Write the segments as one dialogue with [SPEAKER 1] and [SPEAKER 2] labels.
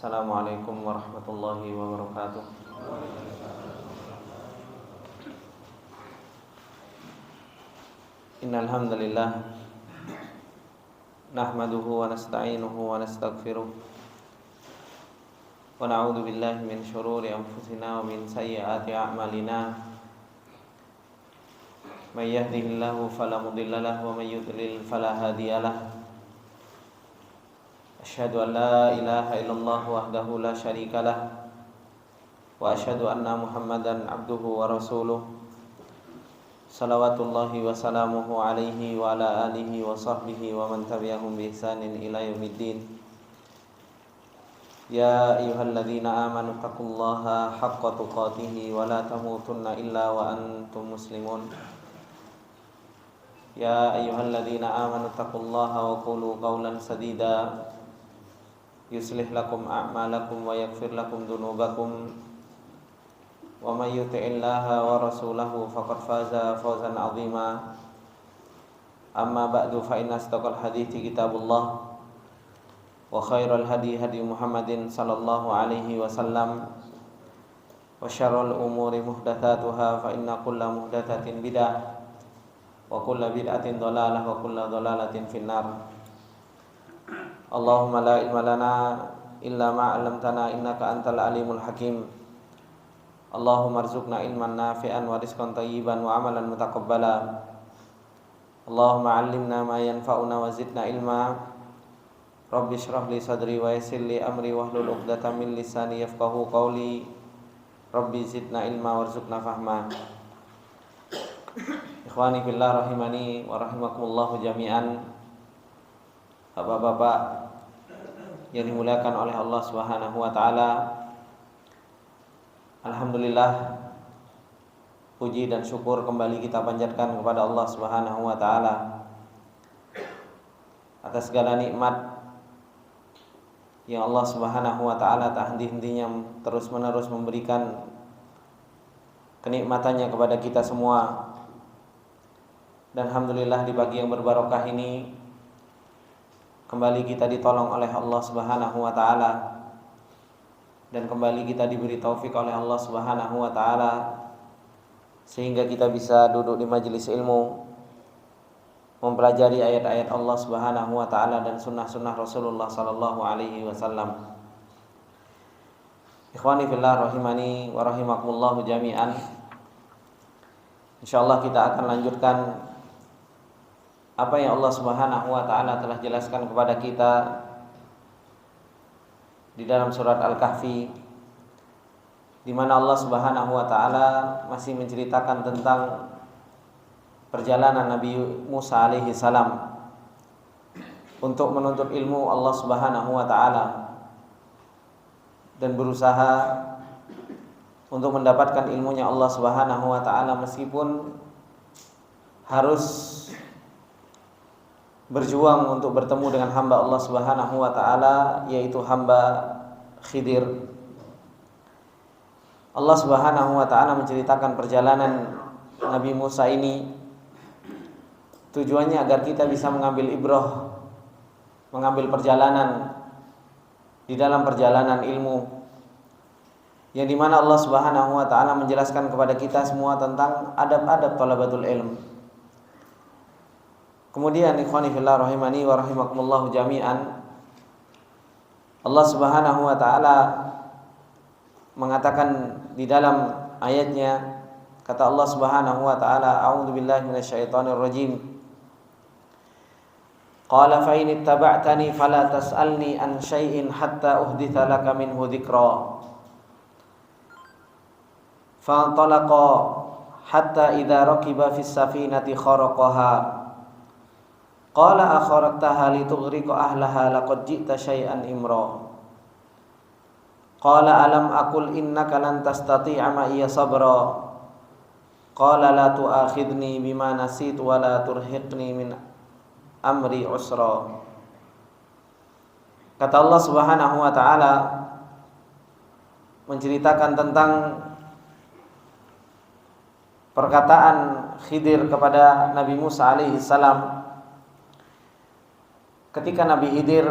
[SPEAKER 1] Assalamualaikum warahmatullahi wabarakatuh. Innal hamdalillah nahmaduhu wa nasta'inuhu wa nastaghfiruh wa na'udzu billahi min shururi anfusina wa min sayyiati a'malina. May yahdihillahu fala mudilla lahu wa may yudlil fala hadiya lahu. Asyhadu an la ilaha illallah wahdahu la syarika lah wa asyhadu anna Muhammadan abduhu wa rasuluh. Salawatullahi wa salamuhu alaihi wa ala alihi wa sahbihi wa man tabi'ahum bi ihsanin ila yaumiddin. Ya ayyuhalladzina amanu taqullaha haqqa tuqatih wa la tamutunna illa wa antum muslimun. Ya ayyuhalladzina amanu taqullaha wa qulu qawlan sadida yuslih lakum a'malakum wa yaghfir lakum dhunubakum wa may yuti'illaha wa rasulahu faqad faza fawzan 'azima. Amma ba'du, fa inna asdaqal hadithi kitabullah wa khairal hadi hadi Muhammadin sallallahu alaihi wasallam wa syarrul umuri muhdatsatuha fa inna kulla muhdatsatin bid'ah wa kulla bid'atin dhalalah wa kulla dhalalatin finnar. Allahumma la ilma lana illa ma 'allamtana innaka antal alimul hakim. Allahumma arzuqna ilman nafi'an wa rizqan thayyiban wa amalan mutaqabbala. Allahumma 'allimna ma yanfa'una wa zidna ilma. Rabbi shrah li sadri wa yassir li amri wahlul 'uqdatam min lisani yafqahu qawli. Rabbi zidna ilma warzuqna fahma. Ikhwani fillah rahimani wa rahimakumullah jami'an. Bapak-bapak yang dimuliakan oleh Allah Subhanahu wa taala, alhamdulillah, puji dan syukur kembali kita panjatkan kepada Allah Subhanahu wa taala atas segala nikmat yang Allah Subhanahu wa taala tak henti-hentinya terus-menerus memberikan kenikmatannya kepada kita semua. Dan alhamdulillah, di pagi yang berbarokah ini kembali kita ditolong oleh Allah Subhanahu wa taala dan kembali kita diberi taufik oleh Allah Subhanahu wa taala sehingga kita bisa duduk di majelis ilmu, mempelajari ayat-ayat Allah Subhanahu wa taala dan sunnah-sunnah Rasulullah sallallahu alaihi wasallam. Ikhwani fillah rahimani wa rahimakumullah jami'an. Insyaallah kita akan lanjutkan apa yang Allah Subhanahu wa taala telah jelaskan kepada kita di dalam surat Al-Kahfi, di mana Allah Subhanahu wa taala masih menceritakan tentang perjalanan Nabi Musa alaihi salam untuk menuntut ilmu Allah Subhanahu wa taala dan berusaha untuk mendapatkan ilmunya Allah Subhanahu wa taala meskipun harus berjuang untuk bertemu dengan hamba Allah Subhanahu wa taala, yaitu hamba Khidir. Allah Subhanahu wa taala menceritakan perjalanan Nabi Musa ini tujuannya agar kita bisa mengambil ibrah, mengambil perjalanan di dalam perjalanan ilmu, yang dimana Allah Subhanahu wa taala menjelaskan kepada kita semua tentang adab-adab thalabatul ilm. Kemudian ikhwani fillah rahimani wa rahimakumullah jami'an, Allah Subhanahu wa taala mengatakan di dalam ayatnya, kata Allah Subhanahu wa taala, a'udzu billahi minasyaitonir rajim. Qala fa in ittaba'tani fala tas'alni an syai'in hatta uhditsa laka minhu dzikra. Fa talaqa hatta idza raqiba fis safinati kharaqaha. Qala akharaqtaha litughriqa ahlaha laqad ji'ta syai'an imra. Qala alam aqul innaka lan tastati'a ma'iya sabra. Qala la tu'akhidni bima nasitu wa la turhiqni min amri usra. Kata Allah Subhanahu wa taala menceritakan tentang perkataan Khidir kepada Nabi Musa alaihi salam ketika Nabi Khidir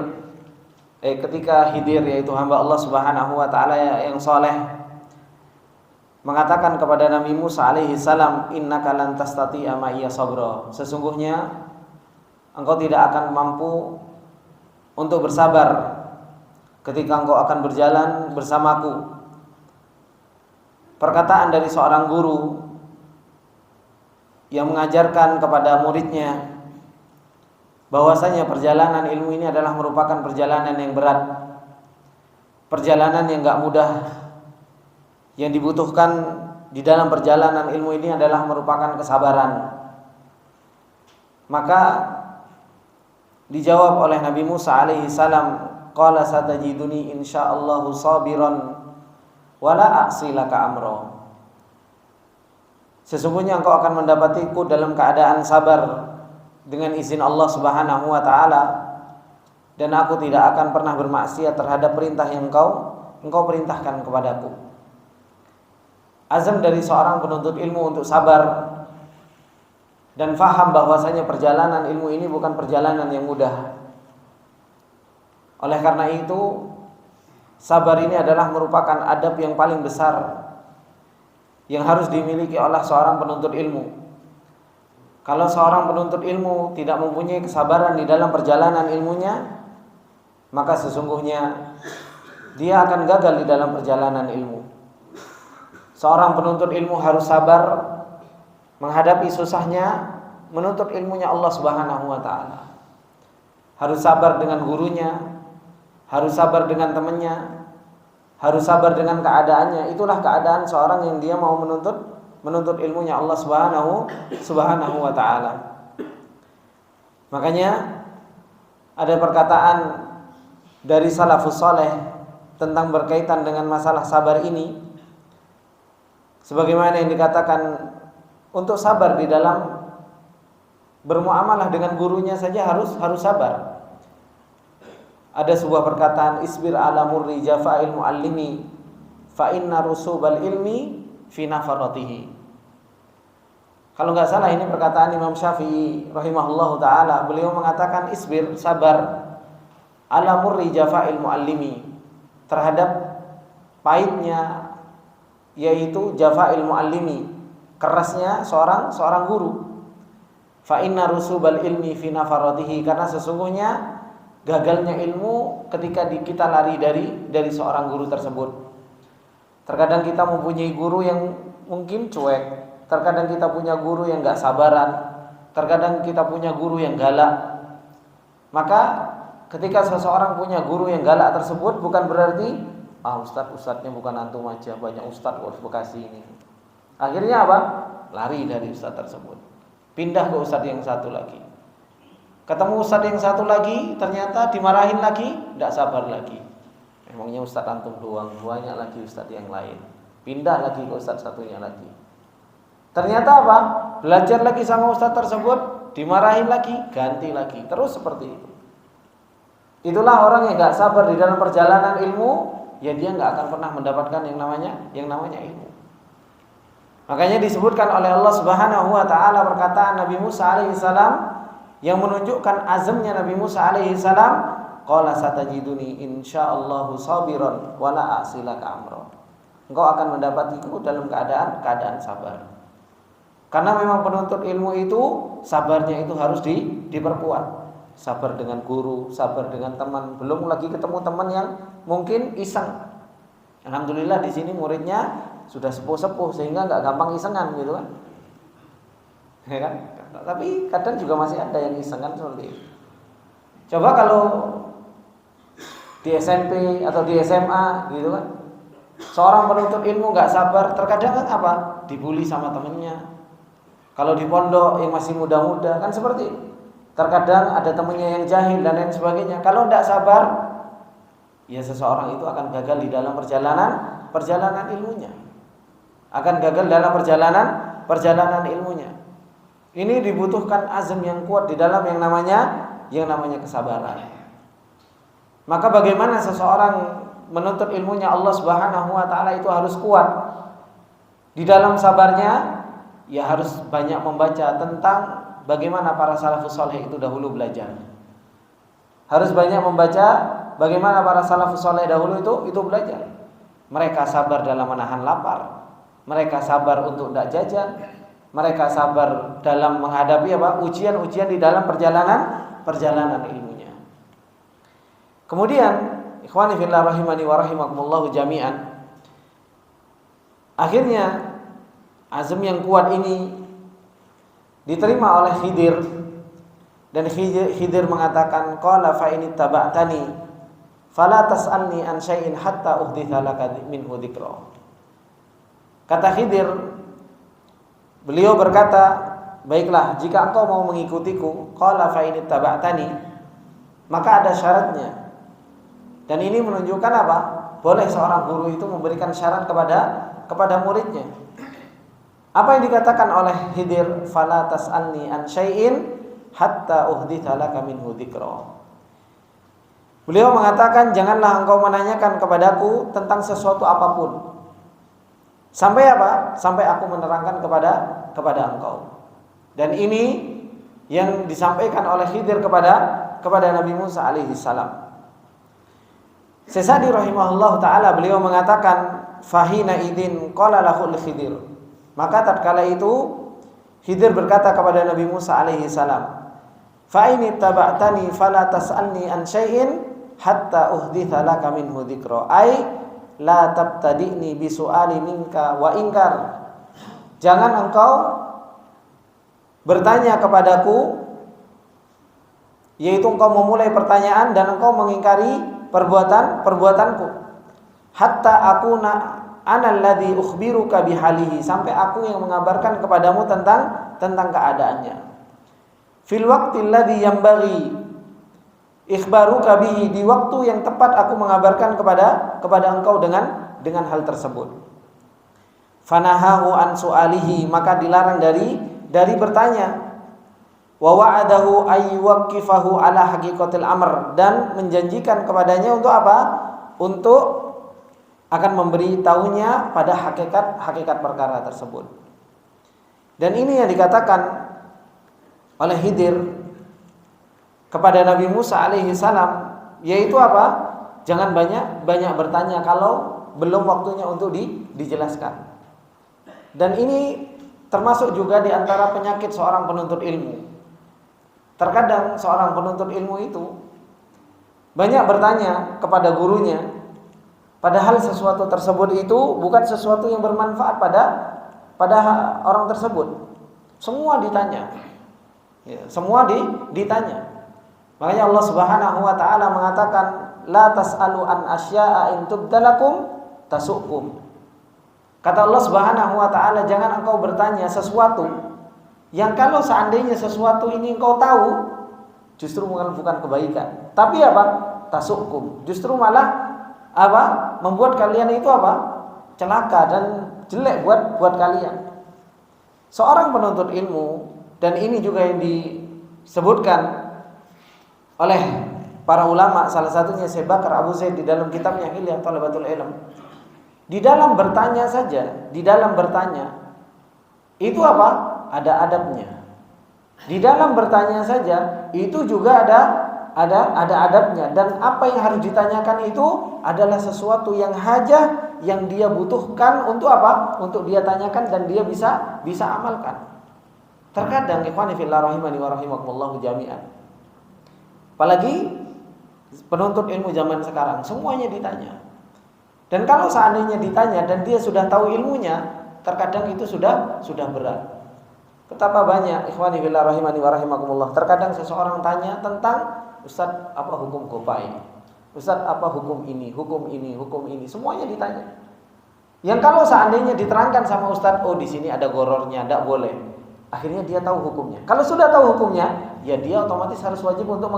[SPEAKER 1] ketika Khidir, yaitu hamba Allah Subhanahu wa taala yang soleh, mengatakan kepada Nabi Musa alaihi salam, innaka lan tastati'a ma'iya sabra, sesungguhnya engkau tidak akan mampu untuk bersabar ketika engkau akan berjalan bersamaku. Perkataan dari seorang guru yang mengajarkan kepada muridnya bahwasanya perjalanan ilmu ini adalah merupakan perjalanan yang berat, perjalanan yang gak mudah. Yang dibutuhkan di dalam perjalanan ilmu ini adalah merupakan kesabaran. Maka dijawab oleh Nabi Musa alaihi salam, qala satajiduni insyaallahu sabiran wala a'silaka amra. Sesungguhnya engkau akan mendapatiku dalam keadaan sabar dengan izin Allah Subhanahu wa taala, dan aku tidak akan pernah bermaksiat terhadap perintah yang engkau perintahkan kepadaku. Azam dari seorang penuntut ilmu untuk sabar dan faham bahwasanya perjalanan ilmu ini bukan perjalanan yang mudah. Oleh karena itu, sabar ini adalah merupakan adab yang paling besar yang harus dimiliki oleh seorang penuntut ilmu. Kalau seorang penuntut ilmu tidak mempunyai kesabaran di dalam perjalanan ilmunya, maka sesungguhnya dia akan gagal di dalam perjalanan ilmu. Seorang penuntut ilmu harus sabar menghadapi susahnya menuntut ilmunya Allah Subhanahu wa taala. Harus sabar dengan gurunya, harus sabar dengan temannya, harus sabar dengan keadaannya. Itulah keadaan seorang yang dia mau menuntut ilmunya Allah Subhanahu wa taala. Makanya ada perkataan dari salafus saleh tentang berkaitan dengan masalah sabar ini, sebagaimana yang dikatakan untuk sabar di dalam bermuamalah dengan gurunya saja harus sabar. Ada sebuah perkataan, isbir ala murri jafa'il muallimi fa inna rusubal ilmi fi nafaratihi. Kalau enggak salah ini perkataan Imam Syafi'i rahimahullahu taala. Beliau mengatakan isbir, sabar, ala murri jafa'il muallimi, terhadap pahitnya yaitu jafa'il muallimi, kerasnya seorang guru. Fa inna rusubal ilmi fi nafaratihi, karena sesungguhnya gagalnya ilmu ketika kita lari dari seorang guru tersebut. Terkadang kita mempunyai guru yang mungkin cuek, terkadang kita punya guru yang enggak sabaran, terkadang kita punya guru yang galak. Maka ketika seseorang punya guru yang galak tersebut, bukan berarti ustadznya bukan antum aja, banyak ustadz di Bekasi ini. Akhirnya apa? Lari dari ustadz tersebut, pindah ke ustadz yang satu lagi. Ketemu ustadz yang satu lagi, ternyata dimarahin lagi, tidak sabar lagi. Emangnya ustadz antum doang, banyak lagi ustadz yang lain. Pindah lagi ke ustadz satunya lagi. Ternyata apa? Belajar lagi sama ustadz tersebut, dimarahin lagi, ganti lagi, terus seperti itu. Itulah orang yang gak sabar di dalam perjalanan ilmu, ya dia nggak akan pernah mendapatkan yang namanya ilmu. Makanya disebutkan oleh Allah Subhanahu wa taala perkataan Nabi Musa alaihi salam yang menunjukkan azamnya Nabi Musa alaihi salam, qala satajiduni insyaallahu sabiran wala a'silaka amra. Engkau akan mendapatiku dalam keadaan sabar. Karena memang penuntut ilmu itu sabarnya itu harus diperkuat. Sabar dengan guru, sabar dengan teman, belum lagi ketemu teman yang mungkin iseng. Alhamdulillah di sini muridnya sudah sepuh-sepuh sehingga nggak gampang isengan gitu kan. Ya kan? Tapi kadang juga masih ada yang isengan seperti itu. Coba kalau di SMP atau di SMA gitu kan, seorang penuntut ilmu nggak sabar, terkadang kan apa? Dibully sama temennya. Kalau di pondok yang masih muda-muda kan seperti itu. Terkadang ada temannya yang jahil dan lain sebagainya. Kalau tidak sabar, ya seseorang itu akan gagal di dalam perjalanan ilmunya. Akan gagal dalam perjalanan ilmunya. Ini dibutuhkan azam yang kuat di dalam yang namanya kesabaran. Maka bagaimana seseorang menuntut ilmunya Allah Subhanahu wa taala itu harus kuat. Di dalam sabarnya, ya harus banyak membaca tentang bagaimana para salafus saleh itu dahulu belajar. Harus banyak membaca bagaimana para salafus saleh dahulu itu belajar. Mereka sabar dalam menahan lapar, mereka sabar untuk tidak jajan, mereka sabar dalam menghadapi ujian-ujian di dalam perjalanan ilmunya. Kemudian ikhwani fillah rahimani wa rahimakumullah jami'an, akhirnya azam yang kuat ini diterima oleh Khidir, dan Khidir mengatakan qala fa in ittaba'tani fala tas'alni an syai'in hatta uhditsa laka minhu dzikra. Kata Khidir, beliau berkata, baiklah jika engkau mau mengikutiku, qala fa in ittaba'tani, maka ada syaratnya. Dan ini menunjukkan apa? Boleh seorang guru itu memberikan syarat kepada muridnya. Apa yang dikatakan oleh Khidir, fala tas'alni an syai'in hatta uhditsa laka minhu dzikra. Beliau mengatakan, janganlah engkau menanyakan kepadaku tentang sesuatu apapun. Sampai apa? Sampai aku menerangkan kepada engkau. Dan ini yang disampaikan oleh Khidir kepada Nabi Musa alaihi salam. Sesadi rahimahullah ta'ala, beliau mengatakan, fahina idin qala lahul Khidir. Maka tatkala itu Khidir berkata kepada Nabi Musa alaihi salam, fa in ittaba'tani fala tas'alni an syai'in hatta uhditsa laka minhu dzikra. Ai la tabtadi'ni bi su'ali minka wa inkar. Jangan engkau bertanya kepadaku, yaitu engkau memulai pertanyaan dan engkau mengingkari perbuatanku, hatta akuna ana alladzi ukhbiruka bihalihi, sampai aku yang mengabarkan kepadamu tentang keadaannya. Fil waqti alladzi yanbaghi ikhbaruka bihi, di waktu yang tepat aku mengabarkan kepada engkau dengan hal tersebut. Fanahahu an su'alihi, maka dilarang dari bertanya. Wa wa'adahu ayyuqifahu ala haqiqatil amr, dan menjanjikan kepadanya untuk apa? Untuk akan memberi tahunya pada hakikat perkara tersebut. Dan ini yang dikatakan oleh Khidir kepada Nabi Musa alaihi salam, yaitu apa? Jangan banyak bertanya kalau belum waktunya untuk dijelaskan. Dan ini termasuk juga di antara penyakit seorang penuntut ilmu. Terkadang seorang penuntut ilmu itu banyak bertanya kepada gurunya, padahal sesuatu tersebut itu bukan sesuatu yang bermanfaat pada orang tersebut. Semua ditanya, semua ditanya. Makanya Allah Subhanahu wa ta'ala mengatakan, la tas'alu an asya'a in tubdalakum tasukum. Kata Allah Subhanahu wa ta'ala, jangan engkau bertanya sesuatu yang kalau seandainya sesuatu ini engkau tahu, justru bukan kebaikan, tapi apa? Tasukum. Justru malah apa? Membuat kalian itu apa? Celaka dan jelek buat kalian. Seorang penuntut ilmu, dan ini juga yang disebutkan oleh para ulama, salah satunya Syekh Bakar Abu Zaid di dalam kitabnya Hilyah Thalabatul Ilm. Di dalam bertanya saja, itu apa? Ada adabnya. Di dalam bertanya saja itu juga ada adabnya, dan apa yang harus ditanyakan itu adalah sesuatu yang hajah yang dia butuhkan untuk apa? Untuk dia tanyakan dan dia bisa amalkan. Terkadang ikhwani fillah rahimani wa rahimakumullah jami'an, apalagi penuntut ilmu zaman sekarang, semuanya ditanya. Dan kalau seandainya ditanya dan dia sudah tahu ilmunya, terkadang itu sudah berat. Betapa banyak ikhwani fillah rahimani wa rahimakumullah, terkadang seseorang tanya tentang, Ustaz, apa hukum kopai? Ustaz, apa hukum ini, semuanya ditanya. Yang kalau seandainya diterangkan sama Ustaz, oh di sini ada gorornya, tidak boleh. Akhirnya dia tahu hukumnya. Kalau sudah tahu hukumnya, ya dia otomatis harus wajib untuk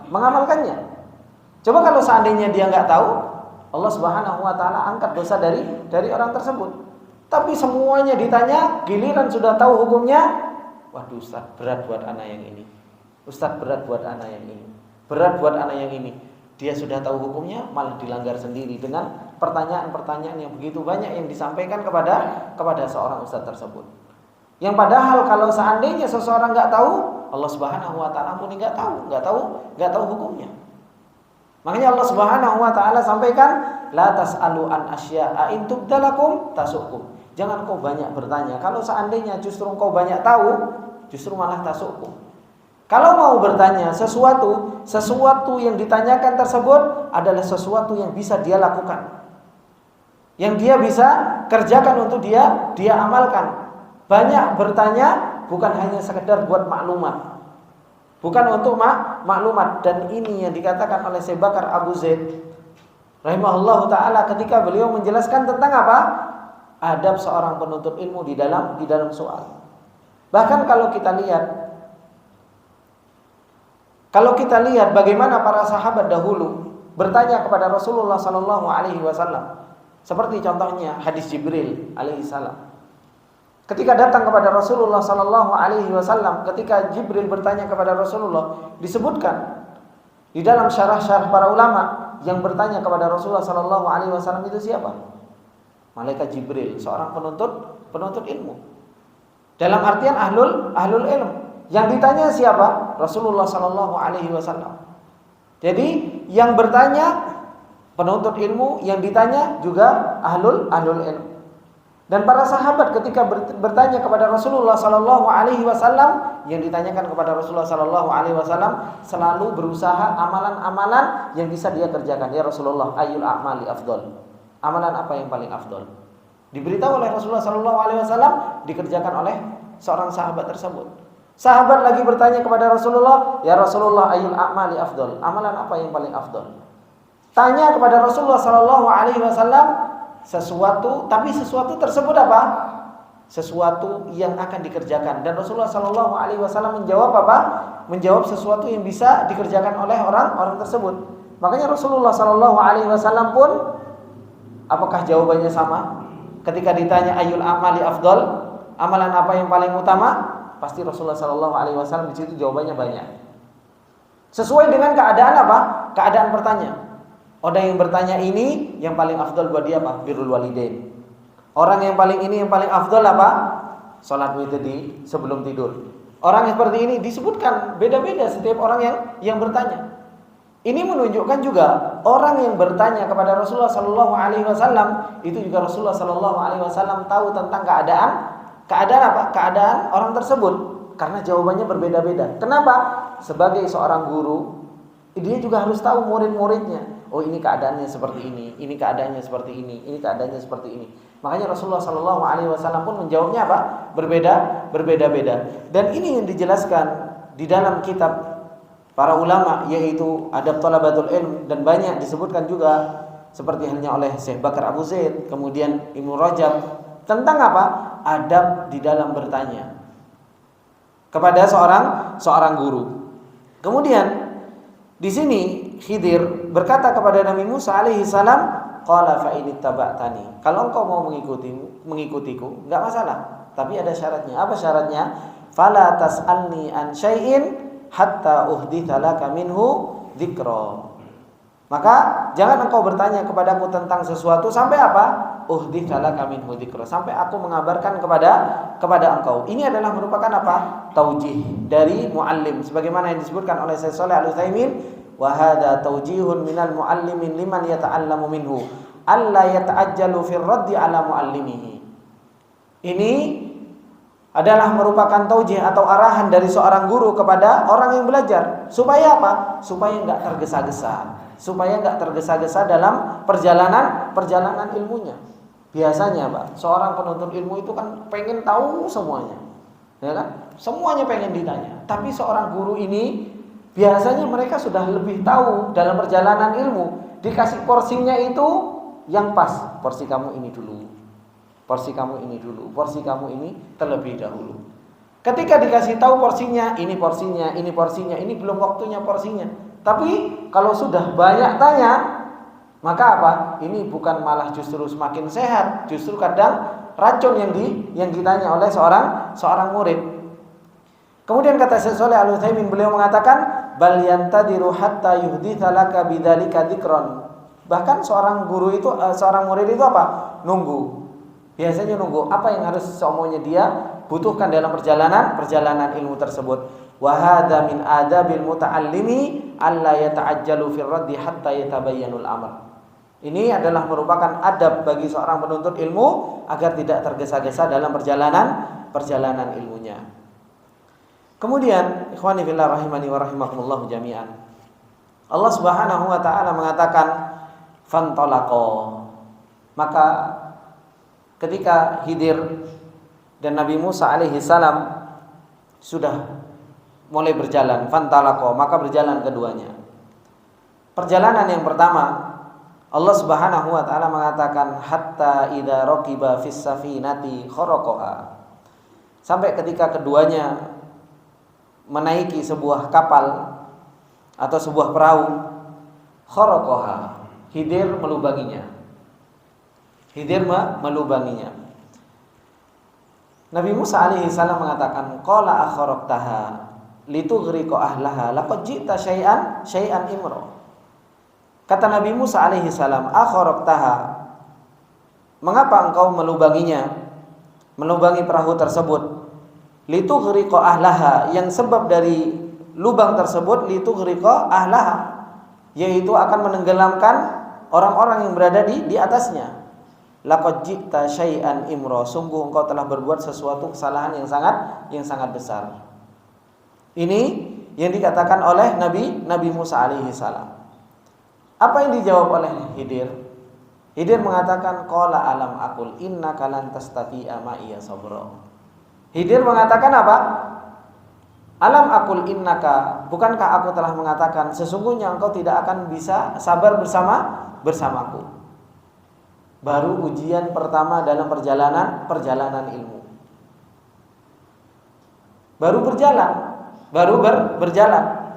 [SPEAKER 1] mengamalkannya. Coba kalau seandainya dia nggak tahu, Allah Subhanahu wa ta'ala angkat dosa dari orang tersebut. Tapi semuanya ditanya, giliran sudah tahu hukumnya, waduh Ustaz, berat buat anak yang ini. Ustaz, berat buat anak yang ini. Berat buat anak yang ini. Dia sudah tahu hukumnya, malah dilanggar sendiri dengan pertanyaan-pertanyaan yang begitu banyak yang disampaikan kepada seorang ustaz tersebut. Yang padahal kalau seandainya seseorang nggak tahu, Allah Subhanahu wa ta'ala pun nggak tahu hukumnya. Makanya Allah Subhanahu wa taala sampaikan, la tas'alu an asya'a in tubdalakum tasukum. Jangan kau banyak bertanya. Kalau seandainya justru kau banyak tahu, justru malah tasukum. Kalau mau bertanya sesuatu yang ditanyakan tersebut adalah sesuatu yang bisa dia lakukan, yang dia bisa kerjakan untuk dia amalkan. Banyak bertanya bukan hanya sekedar buat maklumat, bukan untuk maklumat. Dan ini yang dikatakan oleh Syekh Bakar Abu Zaid rahimahullahu taala ketika beliau menjelaskan tentang apa? Adab seorang penuntut ilmu di dalam soal. Bahkan kalau kita lihat bagaimana para sahabat dahulu bertanya kepada Rasulullah sallallahu alaihi wasallam. Seperti contohnya hadis Jibril alaihi salam. Ketika datang kepada Rasulullah sallallahu alaihi wasallam, ketika Jibril bertanya kepada Rasulullah, disebutkan di dalam syarah-syarah para ulama yang bertanya kepada Rasulullah sallallahu alaihi wasallam itu siapa? Malaikat Jibril, seorang penuntut ilmu. Dalam artian ahlul ilm. Yang ditanya siapa? Rasulullah sallallahu alaihi wasallam. Jadi yang bertanya penuntut ilmu, yang ditanya juga ahlul ilm. Dan para sahabat ketika bertanya kepada Rasulullah sallallahu alaihi wasallam, yang ditanyakan kepada Rasulullah sallallahu alaihi wasallam selalu berusaha amalan-amalan yang bisa dia kerjakan. Ya Rasulullah, ayyul a'mali afdal? Amalan apa yang paling afdal? Diberitahu oleh Rasulullah sallallahu alaihi wasallam, dikerjakan oleh seorang sahabat tersebut. Sahabat lagi bertanya kepada Rasulullah, ya Rasulullah, ayyul a'mali afdal? Amalan apa yang paling afdal? Tanya kepada Rasulullah sallallahu alaihi wasallam sesuatu tersebut apa? Sesuatu yang akan dikerjakan. Dan Rasulullah sallallahu alaihi wasallam menjawab apa? Menjawab sesuatu yang bisa dikerjakan oleh orang tersebut. Makanya Rasulullah sallallahu alaihi wasallam pun, apakah jawabannya sama? Ketika ditanya ayyul a'mali afdal, amalan apa yang paling utama? Pasti Rasulullah sallallahu alaihi wasallam di situ jawabannya banyak. Sesuai dengan keadaan apa? Keadaan bertanya. Orang yang bertanya ini yang paling afdal buat dia apa? Birrul walidain. Orang yang paling afdal apa? Salat witir sebelum tidur. Orang yang seperti ini disebutkan beda-beda setiap orang yang bertanya. Ini menunjukkan juga orang yang bertanya kepada Rasulullah sallallahu alaihi wasallam itu juga Rasulullah sallallahu alaihi wasallam tahu tentang keadaan apa? Keadaan orang tersebut, karena jawabannya berbeda-beda. Kenapa? Sebagai seorang guru, dia juga harus tahu murid-muridnya. Oh, ini keadaannya seperti ini keadaannya seperti ini keadaannya seperti ini. Makanya Rasulullah sallallahu alaihi wasallam pun menjawabnya apa? Berbeda-beda. Dan ini yang dijelaskan di dalam kitab para ulama, yaitu Adab Thalabatul Ilm, dan banyak disebutkan juga seperti halnya oleh Syekh Bakar Abu Zaid, kemudian Ibnu Rajab, tentang apa? Adab di dalam bertanya kepada seorang guru. Kemudian di sini Khidir berkata kepada Nabi Musa alaihi salam, qala fa in ittaba'tani. Kalau engkau mau mengikutiku, enggak masalah, tapi ada syaratnya. Apa syaratnya? Fala tas'alni an syai'in hatta uhditsa laka minhu dzikra. Maka jangan engkau bertanya kepadaku tentang sesuatu sampai apa? Uhditsa laka minhu dzikra, sampai aku mengabarkan kepada engkau. Ini adalah merupakan apa? Taujih dari muallim, sebagaimana yang disebutkan oleh Syekh Shalih Al-Utsaimin, wa hadza taujihun minal muallimin liman yata'allamu minhu alla yata'ajjalu fir raddi ala muallimihi. Ini adalah merupakan taujih atau arahan dari seorang guru kepada orang yang belajar, supaya apa? Supaya enggak tergesa-gesa dalam perjalanan ilmunya. Biasanya Pak, seorang penuntut ilmu itu kan pengen tahu semuanya, ya kan? Semuanya pengen ditanya. Tapi seorang guru ini biasanya mereka sudah lebih tahu dalam perjalanan ilmu. Dikasih porsinya itu yang pas. Porsi kamu ini dulu, porsi kamu ini dulu, porsi kamu ini terlebih dahulu. Ketika dikasih tahu porsinya, ini belum waktunya porsinya. Tapi kalau sudah banyak tanya, maka apa? Ini bukan malah justru semakin sehat, justru kadang racun yang ditanya oleh seorang murid. Kemudian kata Syekh Shalih Al-Utsaimin, beliau mengatakan, bal yantadiru hatta yuhditsa laka bidzalika dzikran. Bahkan seorang murid itu apa? Nunggu. Biasanya nunggu apa yang harus semuanya dia butuhkan dalam perjalanan ilmu tersebut. Wa hadza min adabil muta'allimi alla yata'ajjalu fir raddi hatta yatabayyanul amr. Ini adalah merupakan adab bagi seorang penuntut ilmu agar tidak tergesa-gesa dalam perjalanan ilmunya. Kemudian, ikhwani fillah rahimani wa rahimakumullah jami'an. Allah Subhanahu wa taala mengatakan fantalaqa. Maka ketika Khidir dan Nabi Musa alaihi salam sudah mulai berjalan, fantalaqa, maka berjalan keduanya. Perjalanan yang pertama, Allah Subhanahu wa taala mengatakan hatta idza raqiba fis safinati kharaqaha. Sampai ketika keduanya menaiki sebuah kapal atau sebuah perahu, kharaqaha, Khidir melubanginya. Nabi Musa alaihi salam mengatakan qala akharaqtaha litughriqa ahlaha laqad ji'ta syai'an imra. Kata Nabi Musa alaihi salam, akharaqtaha, mengapa engkau melubanginya, melubangi perahu tersebut? Litughriqa ahlaha, yang sebab dari lubang tersebut litughriqa ahlaha, yaitu akan menenggelamkan orang-orang yang berada di atasnya. Laqad ji'ta syai'an imra, sungguh engkau telah berbuat sesuatu kesalahan yang sangat besar. Ini yang dikatakan oleh Nabi Musa alaihi salam. Apa yang dijawab oleh Khidir? Khidir mengatakan qala alam aqul innaka lan tastati'a ma'iya sabra. Khidir mengatakan apa? Alam aqul innaka, bukankah aku telah mengatakan sesungguhnya engkau tidak akan bisa sabar bersamaku. Baru ujian pertama dalam perjalanan ilmu. Baru berjalan.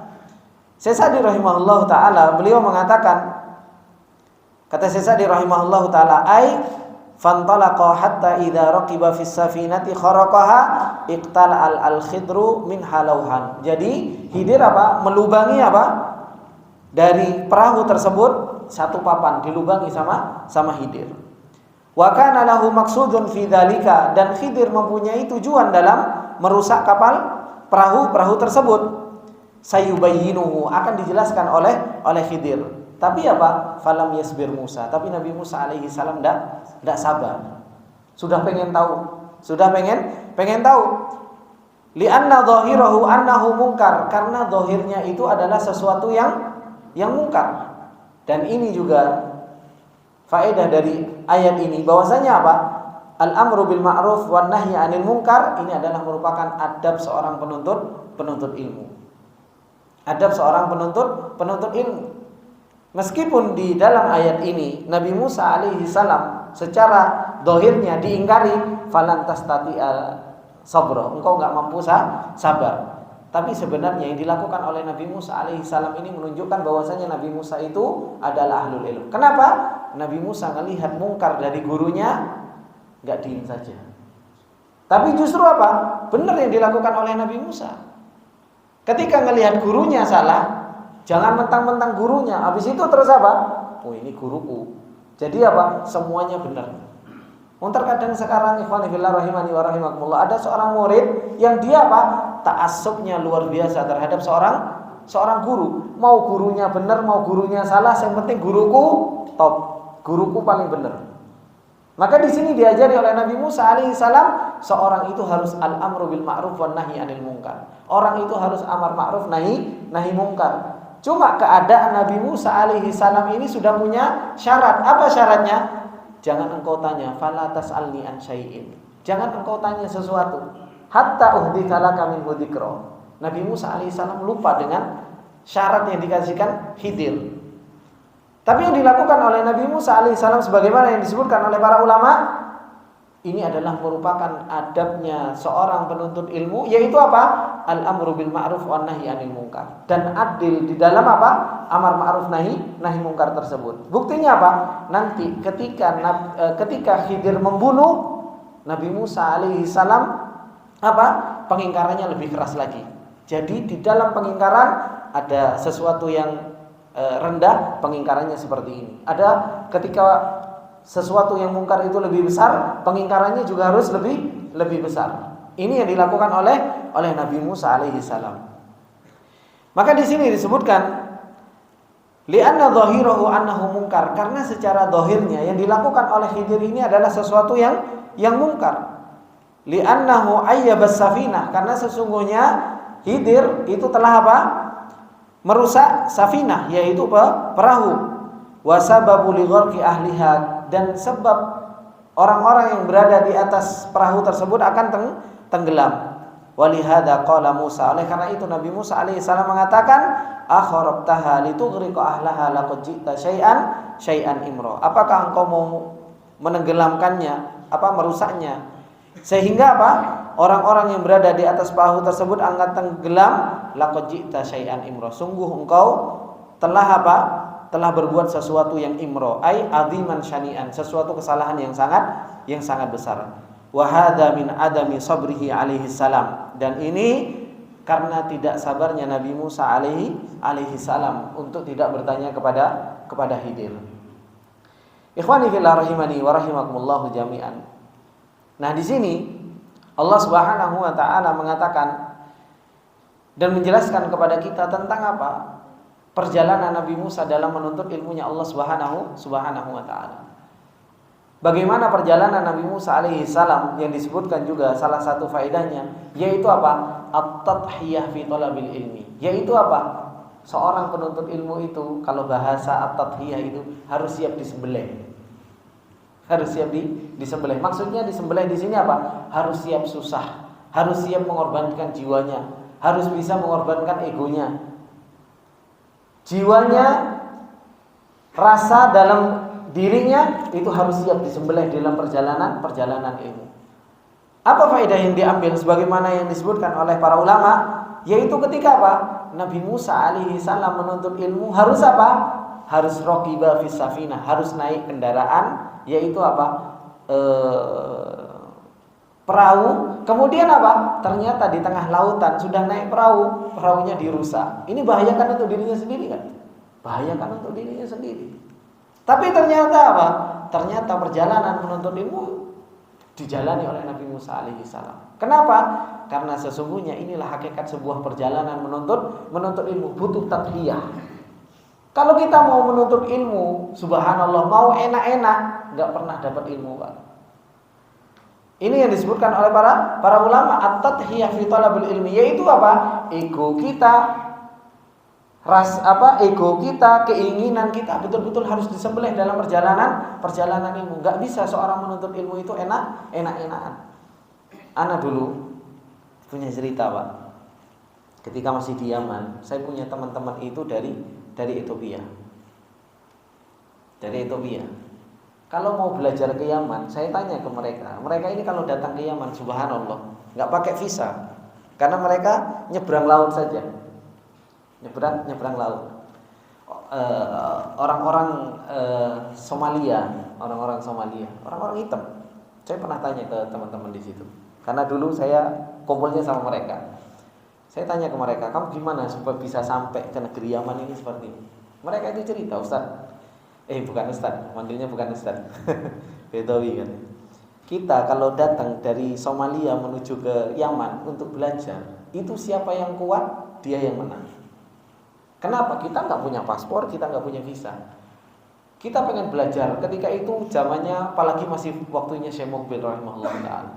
[SPEAKER 1] Syekh Sa'di rahimahullahu taala beliau mengatakan, kata Syekh Sa'di rahimahullahu taala, ai fantalaqa hatta idza raqiba fis safinati kharaqaha iqtala al-khidru min halauhan. Jadi Khidir melubangi dari perahu tersebut satu papan dilubangi sama Khidir. Wa kana lahu maqsudun fi dzalika, dan Khidir mempunyai tujuan dalam merusak kapal perahu tersebut. Sayubayyinuhu, akan dijelaskan oleh Khidir. Tapi falam yasbir Musa, tapi Nabi Musa alaihi salam tidak sabar. Sudah pengen tahu. Li'anna dhahirahu annahu munkar, karena zahirnya itu adalah sesuatu yang mungkar. Dan ini juga faedah dari ayat ini, bahwasanya al-amru bil ma'ruf wan nahyi 'anil munkar, ini adalah merupakan adab seorang penuntut ilmu. Adab seorang penuntut ilmu. Meskipun di dalam ayat ini Nabi Musa alaihi salam secara zahirnya diingkari falan tastati'a sabra, engkau enggak mampu sabar. Tapi sebenarnya yang dilakukan oleh Nabi Musa alaihi salam ini menunjukkan bahwasanya Nabi Musa itu adalah ahlul ilm. Kenapa? Nabi Musa melihat mungkar dari gurunya enggak diem saja. Tapi justru benar yang dilakukan oleh Nabi Musa. Ketika melihat gurunya salah, jangan mentang-mentang gurunya. Habis itu terus oh ini guruku. Jadi semuanya benar. Terkadang sekarang ikhwan fillah rahimani wa rahimakumullah, ada seorang murid yang dia ta'assubnya luar biasa terhadap seorang guru. Mau gurunya benar, mau gurunya salah, yang penting guruku top. Guruku paling benar. Maka di sini diajari oleh Nabi Musa alaihi salam, seorang itu harus al-amru bil ma'ruf wan nahyi 'anil munkar. Orang itu harus amar ma'ruf nahi munkar. Cuma keadaan Nabi Musa alaihi salam ini sudah punya syarat. Apa syaratnya? Jangan engkau tanya fala tas'alni an syai'in. Jangan engkau tanya sesuatu hatta uhditsa laka minhu dzikra. Nabi Musa alaihi salam lupa dengan syarat yang dikasihkan Khidir. Tapi yang dilakukan oleh Nabi Musa alaihissalam sebagaimana yang disebutkan oleh para ulama, ini adalah merupakan adabnya seorang penuntut ilmu, yaitu al-amru bil ma'ruf wan nahyi 'anil munkar, dan adil di dalam amar ma'ruf nahi munkar tersebut. Buktinya nanti ketika Khidir membunuh Nabi Musa alaihissalam, pengingkarannya lebih keras lagi. Jadi di dalam pengingkaran ada sesuatu yang rendah, pengingkarannya seperti ini. Ada ketika sesuatu yang mungkar itu lebih besar, pengingkarannya juga harus lebih besar. Ini yang dilakukan oleh Nabi Musa alaihi salam. Maka di sini disebutkan li'anna dhahirahu annahu munkar, karena secara dhahirnya yang dilakukan oleh Khidir ini adalah sesuatu yang mungkar. Li'annahu ayyabas safinah, karena sesungguhnya Khidir itu telah apa? Merusak safinah, yaitu perahu. Wa sababu li gharqi ahliha, dan sebab orang-orang yang berada di atas perahu tersebut akan tenggelam. Walihada qala Musa, oleh karena itu Nabi Musa alaihissalam mengatakan, akharabtaha litughriqa ahlaha laqad ji'ta syai'an imra. Apakah engkau mau menenggelamkannya, merusaknya, sehingga orang-orang yang berada di atas perahu tersebut akan tenggelam? Laqad ji'ta syai'an imra, sungguh engkau telah berbuat sesuatu yang imra, ai aziman syani'an, sesuatu kesalahan yang sangat besar. Wa hadza min adami sabrihi alaihi salam, dan ini karena tidak sabarnya Nabi Musa alaihi salam untuk tidak bertanya kepada Khidir. Ikhwani fillah rahimani wa rahimakumullah jami'an. Nah, di sini Allah Subhanahu wa taala mengatakan dan menjelaskan kepada kita tentang apa? Perjalanan Nabi Musa dalam menuntut ilmunya Allah Subhanahu wa taala. Bagaimana perjalanan Nabi Musa alaihi salam yang disebutkan juga salah satu faedahnya, yaitu apa? At-tadhiyah fi talabil ilmi. Yaitu apa? Seorang penuntut ilmu itu, kalau bahasa at-tadhiyah itu harus siap disembelih. Harus siap disembelih. Maksudnya disembelih di sini apa? Harus siap susah, harus siap mengorbankan jiwanya, harus bisa mengorbankan egonya. Jiwanya, rasa dalam dirinya itu harus siap disembelih dalam perjalanan ilmu. Apa faedah yang diambil sebagaimana yang disebutkan oleh para ulama, yaitu ketika apa? Nabi Musa alaihi salam menuntut ilmu harus apa? Harus raqiba fis safinah, harus naik kendaraan, yaitu apa? Perahu. Kemudian apa? Ternyata di tengah lautan sudah naik perahu, perahunya dirusak. Ini bahayakan untuk dirinya sendiri kan? Bahayakan untuk dirinya sendiri. Tapi ternyata apa? Ternyata perjalanan menuntut ilmu dijalani oleh Nabi Musa alaihi salam. Kenapa? Karena sesungguhnya inilah hakikat sebuah perjalanan menuntut ilmu, butuh tadhiyah. Kalau kita mau menuntut ilmu, subhanallah, mau enak-enak, nggak pernah dapat ilmu, Pak. Ini yang disebutkan oleh para ulama, at-tadhiyah fi talabil ilmi, yaitu apa? Ego kita, ego kita, keinginan kita betul-betul harus disembelih dalam perjalanan ilmu. Gak bisa seorang menuntut ilmu itu enak-enakan. Ana dulu punya cerita, Pak. Ketika masih di Yaman, saya punya teman-teman itu dari Ethiopia. Dari Ethiopia. Kalau mau belajar ke Yaman, saya tanya ke mereka. Mereka ini kalau datang ke Yaman, subhanallah, gak pakai visa, karena mereka nyebrang laut saja. Nyebrang laut. Orang-orang Somalia, orang-orang hitam. Saya pernah tanya ke teman-teman di situ, karena dulu saya kumpulnya sama mereka. Saya tanya ke mereka, kamu gimana supaya bisa sampai ke negeri Yaman ini seperti ini? Mereka itu cerita, Ustaz. Bukan Ustaz, manggilnya bukan Ustaz. Bedawi kan. Kita kalau datang dari Somalia menuju ke Yaman untuk belajar, itu siapa yang kuat, dia yang menang. Kenapa? Kita nggak punya paspor, kita nggak punya visa. Kita pengen belajar. Ketika itu zamannya, apalagi masih waktunya Syekh Mukbil rahimahullah ta'ala.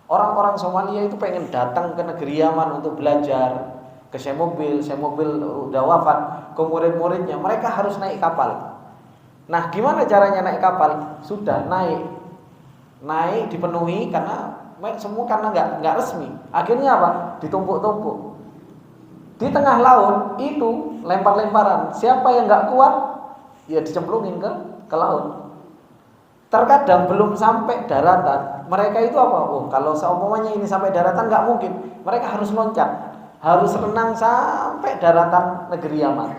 [SPEAKER 1] Orang-orang Somalia itu pengen datang ke negeri Yaman untuk belajar. Ke Syekh Mukbil udah wafat. Ke murid-muridnya, mereka harus naik kapal. Nah, gimana caranya naik kapal? Sudah naik dipenuhi karena nggak resmi. Akhirnya apa? Ditumpuk-tumpuk. Di tengah laut itu lempar-lemparan. Siapa yang nggak kuat, ya dicemplungin ke laut. Terkadang belum sampai daratan, mereka itu apa? Kalau seumpamanya ini sampai daratan nggak mungkin. Mereka harus loncat, harus renang sampai daratan negeri Yaman.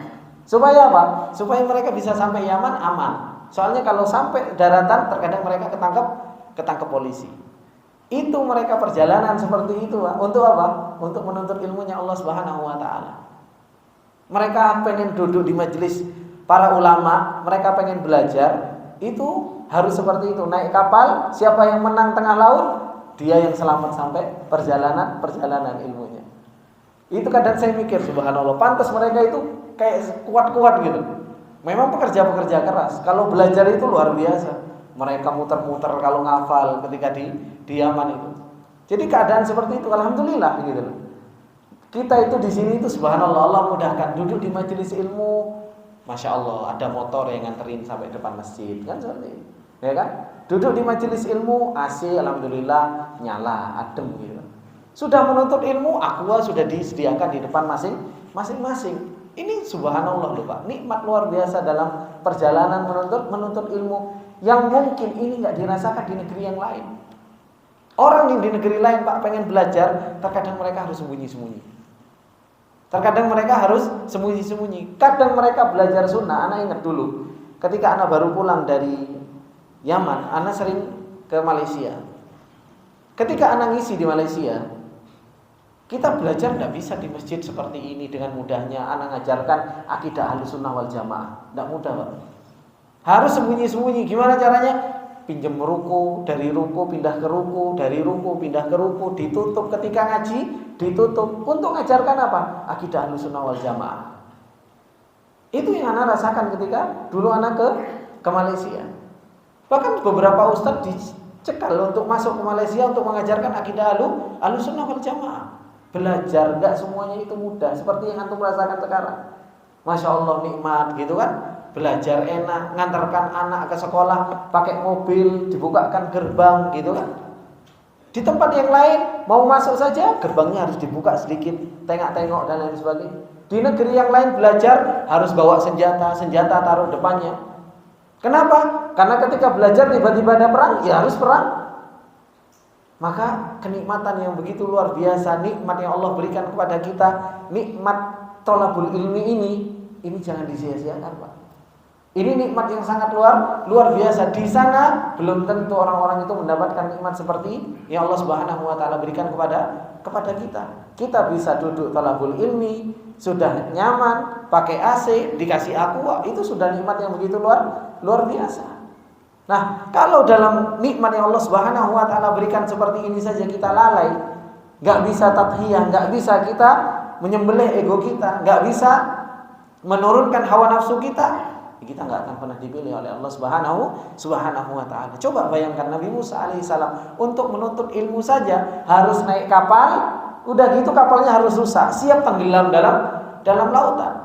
[SPEAKER 1] Supaya apa? Supaya mereka bisa sampai Yaman aman. Soalnya kalau sampai daratan, terkadang mereka ketangkep polisi. Itu mereka perjalanan seperti itu, Pak. Untuk apa? Untuk menuntut ilmunya Allah Subhanahu wa taala. Mereka pengen duduk di majelis para ulama, mereka pengen belajar, itu harus seperti itu, naik kapal, siapa yang menang tengah laut, dia yang selamat sampai perjalanan ilmunya.
[SPEAKER 2] Itu kadang saya mikir, subhanallah, pantas mereka itu kayak kuat-kuat gitu. Memang pekerja-pekerja keras. Kalau belajar itu luar biasa. Mereka muter-muter kalau ngafal ketika di Yaman itu. Jadi keadaan seperti itu, alhamdulillah gitu loh. Kita itu di sini itu subhanallah, Allah mudahkan duduk di majelis ilmu. Masya Allah, ada motor yang nganterin sampai depan masjid, kan seperti itu, ya kan? Duduk di majelis ilmu, AC alhamdulillah nyala, adem gitu. Sudah menuntut ilmu, aqua sudah disediakan di depan masing-masing. Ini subhanallah loh Pak, nikmat luar biasa dalam perjalanan menuntut ilmu yang mungkin ini nggak dirasakan di negeri yang lain. Orang yang di negeri lain Pak pengen belajar, terkadang mereka harus sembunyi-sembunyi. Terkadang mereka harus sembunyi-sembunyi. Kadang mereka belajar sunnah. Anak ingat dulu, ketika anak baru pulang dari Yaman, anak sering ke Malaysia. Ketika anak ngisi di Malaysia, kita belajar tidak bisa di masjid seperti ini dengan mudahnya. Anak ngajarkan akidah Ahlussunnah wal Jamaah, tidak mudah Pak. Harus sembunyi-sembunyi. Gimana caranya? Pinjam ruku, dari ruku pindah ke ruku, dari ruku pindah ke ruku, ditutup ketika ngaji, ditutup. Untuk ngajarkan apa? Akidah Ahlussunnah wal Jamaah. Itu yang anak rasakan ketika dulu anak ke Malaysia. Bahkan beberapa ustadz dicekal untuk masuk ke Malaysia untuk mengajarkan akidah Ahlussunnah wal Jamaah. Belajar enggak semuanya itu mudah seperti yang antum rasakan sekarang. Masya Allah nikmat gitu kan. Belajar enak, ngantarkan anak ke sekolah pakai mobil, dibukakan gerbang gitu kan. Di tempat yang lain mau masuk saja gerbangnya harus dibuka sedikit, tengok-tengok dan lain sebagainya. Di negeri yang lain belajar harus bawa senjata taruh depannya. Kenapa? Karena ketika belajar tiba-tiba ada perang, ya harus perang. Maka kenikmatan yang begitu luar biasa, nikmat yang Allah berikan kepada kita, nikmat thalabul ilmi ini jangan disia-siakan Pak. Ini nikmat yang sangat luar biasa. Di sana belum tentu orang-orang itu mendapatkan nikmat seperti yang Allah Subhanahu wa taala berikan kepada kita. Kita bisa duduk thalabul ilmi, sudah nyaman, pakai AC, dikasih aqua, itu sudah nikmat yang begitu luar biasa. Nah, kalau dalam nikmat yang Allah Subhanahu wa taala berikan seperti ini saja kita lalai, enggak bisa tadhiyah, enggak bisa kita menyembelih ego kita, enggak bisa menurunkan hawa nafsu kita nggak akan pernah dipilih oleh Allah Subhanahu wa taala. Coba bayangkan Nabi Musa alaihissalam untuk menuntut ilmu saja harus naik kapal, udah gitu kapalnya harus rusak, siap tenggelam dalam lautan.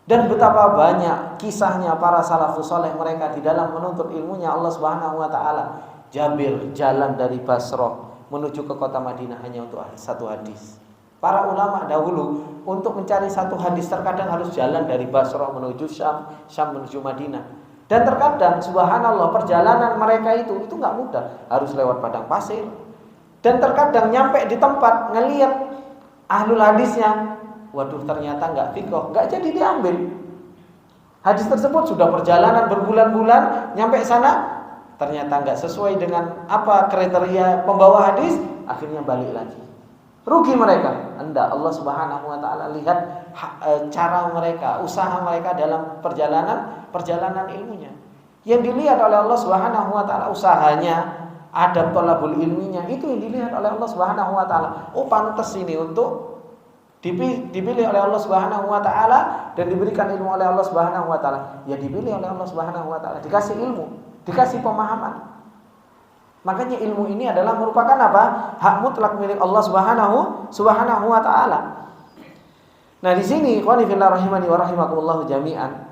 [SPEAKER 2] Dan betapa banyak kisahnya para salafus saleh mereka di dalam menuntut ilmunya Allah Subhanahu wa taala. Jabir jalan dari Basrah menuju ke kota Madinah hanya untuk satu hadis. Para ulama dahulu untuk mencari satu hadis terkadang harus jalan dari Basrah menuju Syam menuju Madinah. Dan terkadang subhanallah perjalanan mereka itu enggak mudah, harus lewat padang pasir. Dan terkadang nyampe di tempat ngelihat ahlul hadisnya, waduh ternyata enggak fiqh, enggak jadi diambil. Hadis tersebut sudah perjalanan berbulan-bulan, nyampe sana ternyata enggak sesuai dengan apa kriteria pembawa hadis, akhirnya balik lagi. Rugi mereka. Hendak Allah Subhanahu wa taala lihat cara mereka, usaha mereka dalam perjalanan ilmunya. Yang dilihat oleh Allah Subhanahu wa taala usahanya, adab thalabul ilminya, itu yang dilihat oleh Allah Subhanahu wa taala. Oh, pantas ini untuk dipilih oleh Allah Subhanahu wa taala dan diberikan ilmu oleh Allah Subhanahu wa taala. Ya dipilih oleh Allah Subhanahu wa taala, dikasih ilmu, dikasih pemahaman. Makanya ilmu ini adalah merupakan apa? Hak mutlak milik Allah Subhanahu wa taala. Nah, di sini ikhwani fillah rahimani wa rahimakumullah jami'an.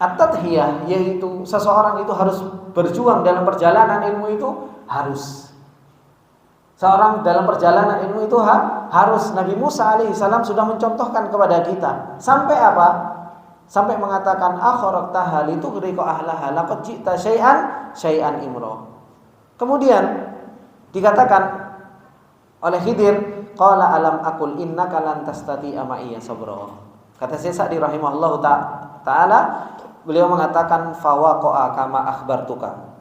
[SPEAKER 2] At-tadhiyah yaitu seseorang itu harus berjuang dalam perjalanan ilmu itu harus. Seorang dalam perjalanan ilmu itu harus. Nabi Musa alaihissalam sudah mencontohkan kepada kita. Sampai apa? Sampai mengatakan akharaqtaha litughriqa ahlaha laqad ji'ta syai'an imra. Kemudian dikatakan oleh Khidir, qala alam aqul innaka lan tastati'a ma'iya sabra. Kata Syekh Sa'di rahimahullahu taala, beliau mengatakan fawaqa'a kama akhbartuka.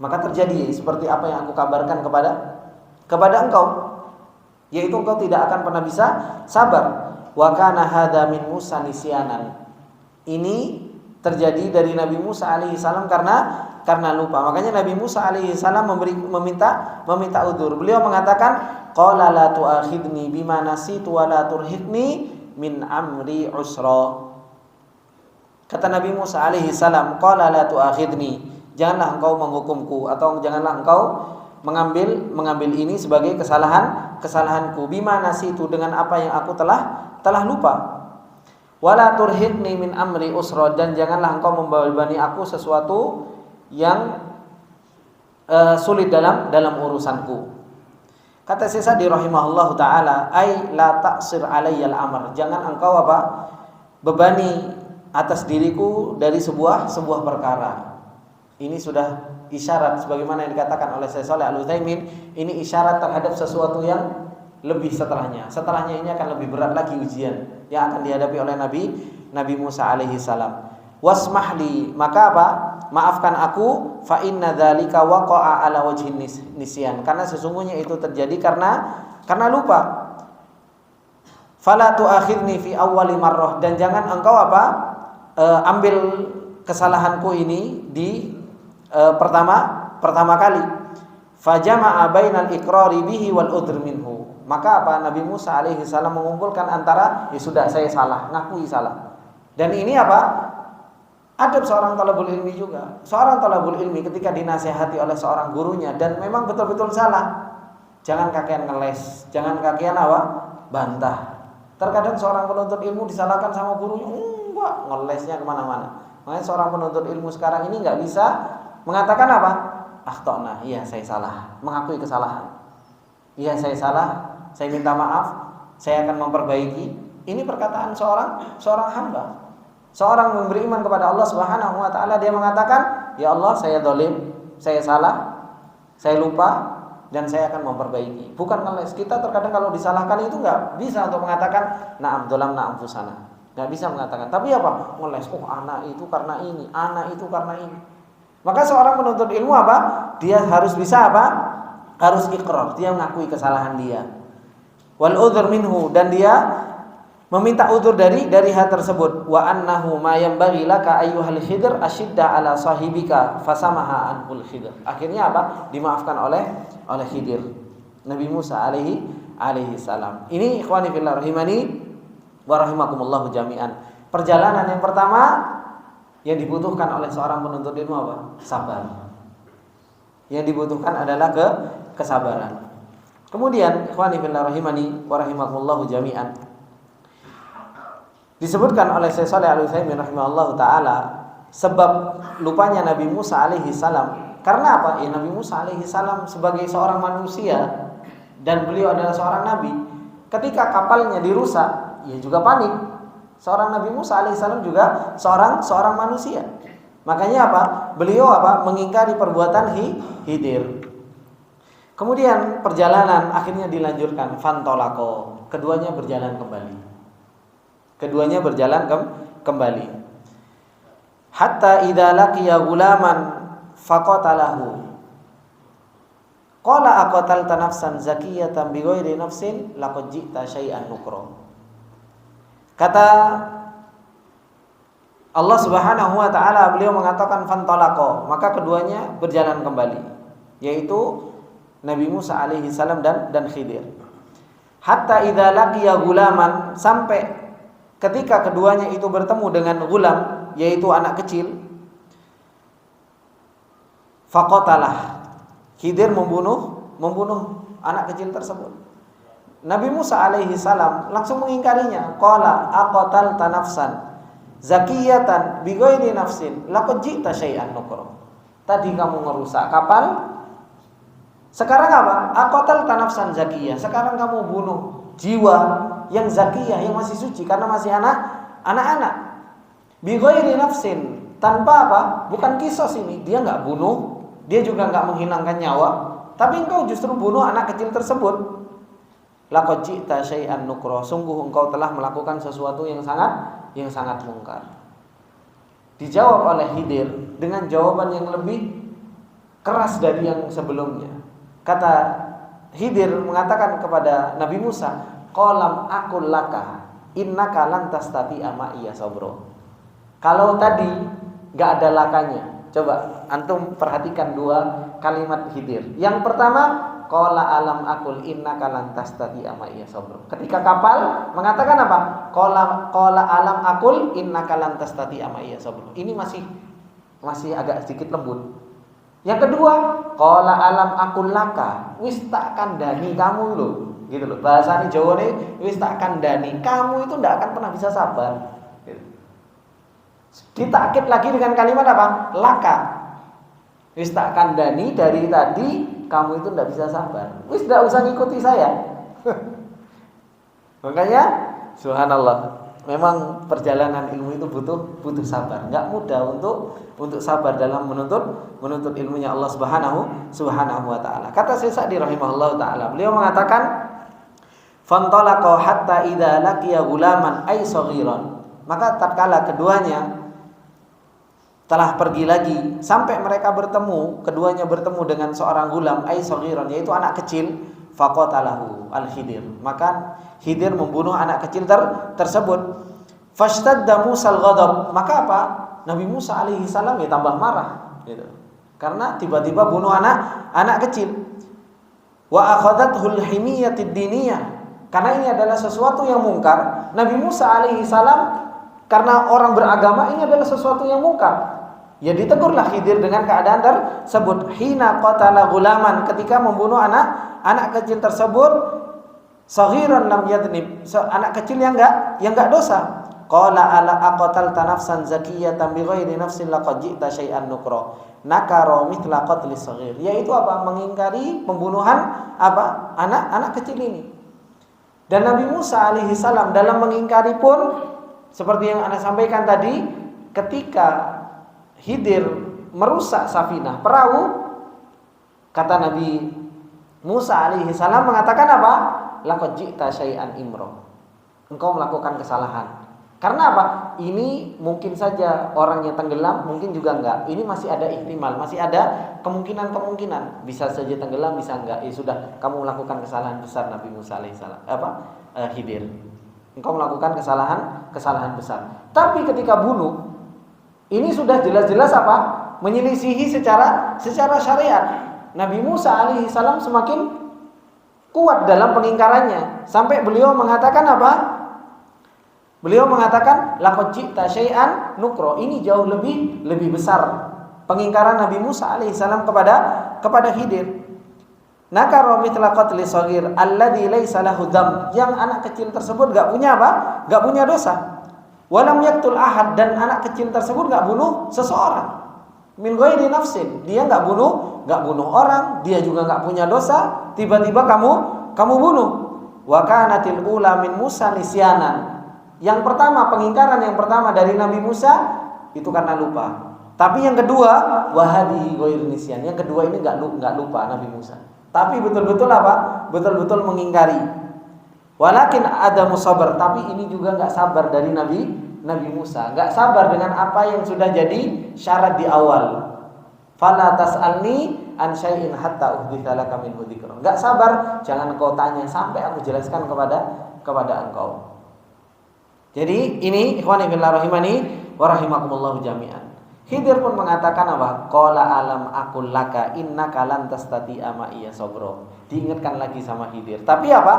[SPEAKER 2] Maka terjadi seperti apa yang aku kabarkan kepada engkau, yaitu engkau tidak akan pernah bisa sabar. Wa kana hadza min Musa nisyanan. Ini terjadi dari Nabi Musa alaihi salam karena lupa. Makanya Nabi Musa alaihi salam meminta udzur. Beliau mengatakan, qala la tu'akhidni bima nasitu wa la turhiqni min amri usra. Kata Nabi Musa alaihi salam, qala la tu'akhidni, janganlah engkau menghukumku atau janganlah engkau mengambil ini sebagai kesalahanku, bima nasitu, dengan apa yang aku telah lupa. Wala turhiqni min amri usra, dan janganlah engkau membebani aku sesuatu yang sulit dalam urusanku. Kata Syekh Sa'di rahimahullahu taala, ai la taqsir alayyal amr, jangan engkau bebani atas diriku dari sebuah perkara. Ini sudah isyarat sebagaimana yang dikatakan oleh Syekh Shalih Al-Utsaimin, ini isyarat terhadap sesuatu yang lebih setelahnya. Setelahnya ini akan lebih berat lagi ujian yang akan dihadapi oleh Nabi Musa alaihi salam. Wasmahli, maka maafkan aku, fa inna dzalika waqa'a ala wajhin nisyan, karena sesungguhnya itu terjadi karena lupa. Fala tu'akhidni fi awwali marrah, dan jangan engkau ambil kesalahanku ini di pertama kali. Fajama'a bainal iqrari bihi wal udhr minhu, maka Nabi Musa alaihi salam mengumpulkan antara, ya sudah saya salah, ngakui salah. Dan ini adab seorang thalabul ilmi juga. Seorang thalabul ilmi ketika dinasihati oleh seorang gurunya dan memang betul-betul salah, jangan kakean ngeles, jangan kakean bantah. Terkadang seorang penuntut ilmu disalahkan sama gurunya, enggak, ngelesnya kemana-mana. Makanya seorang penuntut ilmu sekarang ini nggak bisa mengatakan akhtona, iya saya salah, mengakui kesalahan. Iya saya salah, saya minta maaf, saya akan memperbaiki. Ini perkataan seorang hamba. Seorang yang beriman kepada Allah Subhanahu wa taala, dia mengatakan, ya Allah, saya zalim, saya salah, saya lupa, dan saya akan memperbaiki. Bukan ngeles. Kita terkadang kalau disalahkan itu enggak bisa untuk mengatakan na'am dzalamna anfusana. Enggak bisa mengatakan. Tapi ngeles, anak itu karena ini, anak itu karena ini. Maka seorang penuntut ilmu dia harus bisa harus iqrar, dia mengakui kesalahan dia. Wal udhr minhu, dan dia meminta udzur dari hal tersebut. Wa annahu ma yanbaghi laka ayyuhal khidr ashidda ala sahibika fasamaha anhul khidr. Akhirnya dimaafkan oleh Khidir, Nabi Musa alaihi salam. Ini ikhwani fillah rahimani wa rahimakumullah jami'an. Perjalanan yang pertama yang dibutuhkan oleh seorang penuntut ilmu sabar. Yang dibutuhkan adalah kesabaran. Kemudian ikhwani fillah rahimani wa rahimakumullah jami'an, disebutkan oleh Syekh Shalih Al-Utsaimin rahimahullahu taala sebab lupanya Nabi Musa alaihi salam. Karena Ya, Nabi Musa alaihi salam sebagai seorang manusia dan beliau adalah seorang nabi. Ketika kapalnya dirusak, ia juga panik. Seorang Nabi Musa alaihi salam juga seorang manusia. Makanya beliau mengingkari perbuatan Khidir. Kemudian perjalanan akhirnya dilanjutkan, fantolako, keduanya berjalan kembali. Hatta idza laqiya gulaman faqatalahu. Qala aqatalta nafsan zakiyatan bighairi nafsin laqad ji'ta syai'an nukra. Kata Allah Subhanahu wa taala, beliau mengatakan fantalaqa, maka keduanya berjalan kembali, yaitu Nabi Musa alaihi salam dan Khidir. Hatta idza laqiya gulaman, sampai ketika keduanya itu bertemu dengan gulam, yaitu anak kecil. Faqatalah, Khidir membunuh anak kecil tersebut. Nabi Musa alaihi salam langsung mengingkarinya. Qala aqatalta nafsan zakiyatan bighairi nafsin laqad ji'ta syai'an nukra. Tadi kamu merusak kapal, sekarang aqatalta nafsan zakiyah, sekarang kamu bunuh jiwa yang zakiyah, yang masih suci karena masih anak-anak. Bighairi nafsin, tanpa bukan kisos ini, dia enggak bunuh, dia juga enggak menghilangkan nyawa, tapi engkau justru bunuh anak kecil tersebut. Laqad ji'ta syai'an nukra, sungguh engkau telah melakukan sesuatu yang sangat mungkar. Dijawab oleh Khidir dengan jawaban yang lebih keras dari yang sebelumnya. Kata Khidir mengatakan kepada Nabi Musa, qalam aqul laka innaka lan tastati'a ma'iya sabra. Kalau tadi nggak ada lakanya, coba antum perhatikan dua kalimat Khidir. Yang pertama, qala alam aqul innaka lan tastati'a ma'iya sabra. Ketika kapal mengatakan apa? Qala alam aqul innaka lan tastati'a ma'iya sabra. Ini masih agak sedikit lembut. Yang kedua, qala alam aqul laka, wis tak kandhani kamu loh. Gitu loh. Bahasane Jawa nih, wis tak kandhani, kamu itu ndak akan pernah bisa sabar. Gitu. Ditakkid lagi dengan kalimat apa? Laka. Wis tak kandhani, dari tadi kamu itu ndak bisa sabar. Wis ndak usah ngikuti saya. Makanya subhanallah, memang perjalanan ilmu itu butuh sabar. Enggak mudah untuk sabar dalam menuntut ilmunya Allah Subhanahu wa taala. Kata Syekh Sa'di rahimahullah taala, beliau mengatakan fantalaqa hatta idza laqiya gulaman ay saghiran. Maka tatkala keduanya telah pergi lagi sampai mereka keduanya bertemu dengan seorang gulam ay saghiran, yaitu anak kecil, faqatalahu al-Khidir. Maka Khidir membunuh anak kecil tersebut. Fashtadda Musa al-ghadab. Maka apa? Nabi Musa alaihi salam ya tambah marah gitu. Karena tiba-tiba bunuh anak kecil. Wa akhadathul himiyatid diniyah. Karena ini adalah sesuatu yang mungkar. Nabi Musa alaihi salam karena orang beragama, ini adalah sesuatu yang mungkar. Ya ditegurlah Khidir dengan keadaan tersebut. Hina qatala gulaman, ketika membunuh anak kecil tersebut, saghiran lam yadnib, anak kecil yang enggak dosa. Qala ala aqtalta nafsan zakiyatan bighairi nafsin laqad ji'ta syai'an nukra. Nakara mithla qatli saghir. Yaitu apa? Mengingkari pembunuhan apa? Anak kecil ini. Dan Nabi Musa alaihi salam dalam mengingkari pun seperti yang Anda sampaikan tadi, ketika Khidir merusak safinah, perahu, kata Nabi Musa alaihi salam mengatakan apa? Laqad ji'ta syai'an imra. Engkau melakukan kesalahan. Karena apa? Ini mungkin saja orang yang tenggelam, mungkin juga enggak. Ini masih ada ihtimal, masih ada kemungkinan. Bisa saja tenggelam, bisa enggak. Ya sudah, kamu melakukan kesalahan besar Nabi Musa alaihissalam. Khidir. Engkau melakukan kesalahan besar. Tapi ketika bunuh, ini sudah jelas-jelas apa? Menyelisihi secara syariat. Nabi Musa alaihissalam semakin kuat dalam pengingkarannya, sampai beliau mengatakan apa? Beliau mengatakan laqad ji'ta syai'an nukra. Ini jauh lebih besar pengingkaran Nabi Musa alaihissalam kepada Khidir. Nakara mithla qatli shaghir alladzi laisa lahu dzam. Yang anak kecil tersebut enggak punya apa? Enggak punya dosa. Walam yaqtul ahad, dan anak kecil tersebut enggak bunuh seseorang. Min ghairi nafsin. Dia enggak bunuh orang, dia juga enggak punya dosa, tiba-tiba kamu bunuh. Wa kanatil ula min Musa nisyanan. Yang pertama, pengingkaran yang pertama dari Nabi Musa itu karena lupa. Tapi yang kedua, wahadi ghair nisyan. Yang kedua ini enggak lupa Nabi Musa. Tapi betul-betul apa? Betul-betul mengingkari. Walakin ada musabar, tapi ini juga enggak sabar dari Nabi Musa. Enggak sabar dengan apa yang sudah jadi syarat di awal. Fala tas'alni an syai'in hatta uhditsa laka minhu dzikra. Enggak sabar, jangan kau tanya sampai aku jelaskan kepada engkau. Jadi ini ikhwani fillah rahimani wa rahimakumullah jami'an. Khidir pun mengatakan apa? Qala alam aqul laka innaka lan tastati'a ma'iya sabra. Diingatkan lagi sama Khidir. Tapi apa?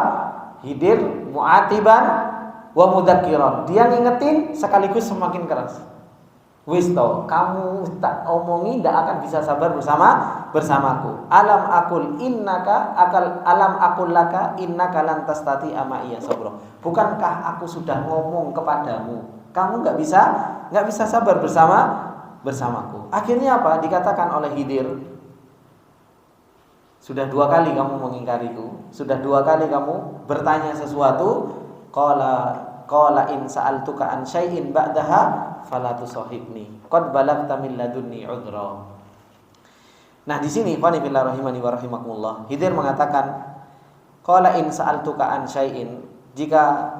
[SPEAKER 2] Khidir mu'atiban wa mudzakiran. Dia ngingetin sekaligus semakin keras. Wis to, kamu tak omongi ndak akan bisa sabar bersamaku. Alam aqul laka innaka lan tastati'a ma'iya sabra. Bukankah aku sudah ngomong kepadamu, kamu enggak bisa sabar bersamaku. Akhirnya apa? Dikatakan oleh Khidir, sudah 2 kali kamu mengingkariku, sudah 2 kali kamu bertanya sesuatu. Qala in sa'altuka an syai'in ba'daha fala tusahibni qad balagta min ladunni udra. Nah, di sini qani billah rahimani wa rahimakumullah, Khidir mengatakan qala in sa'altuka an syai'in, jika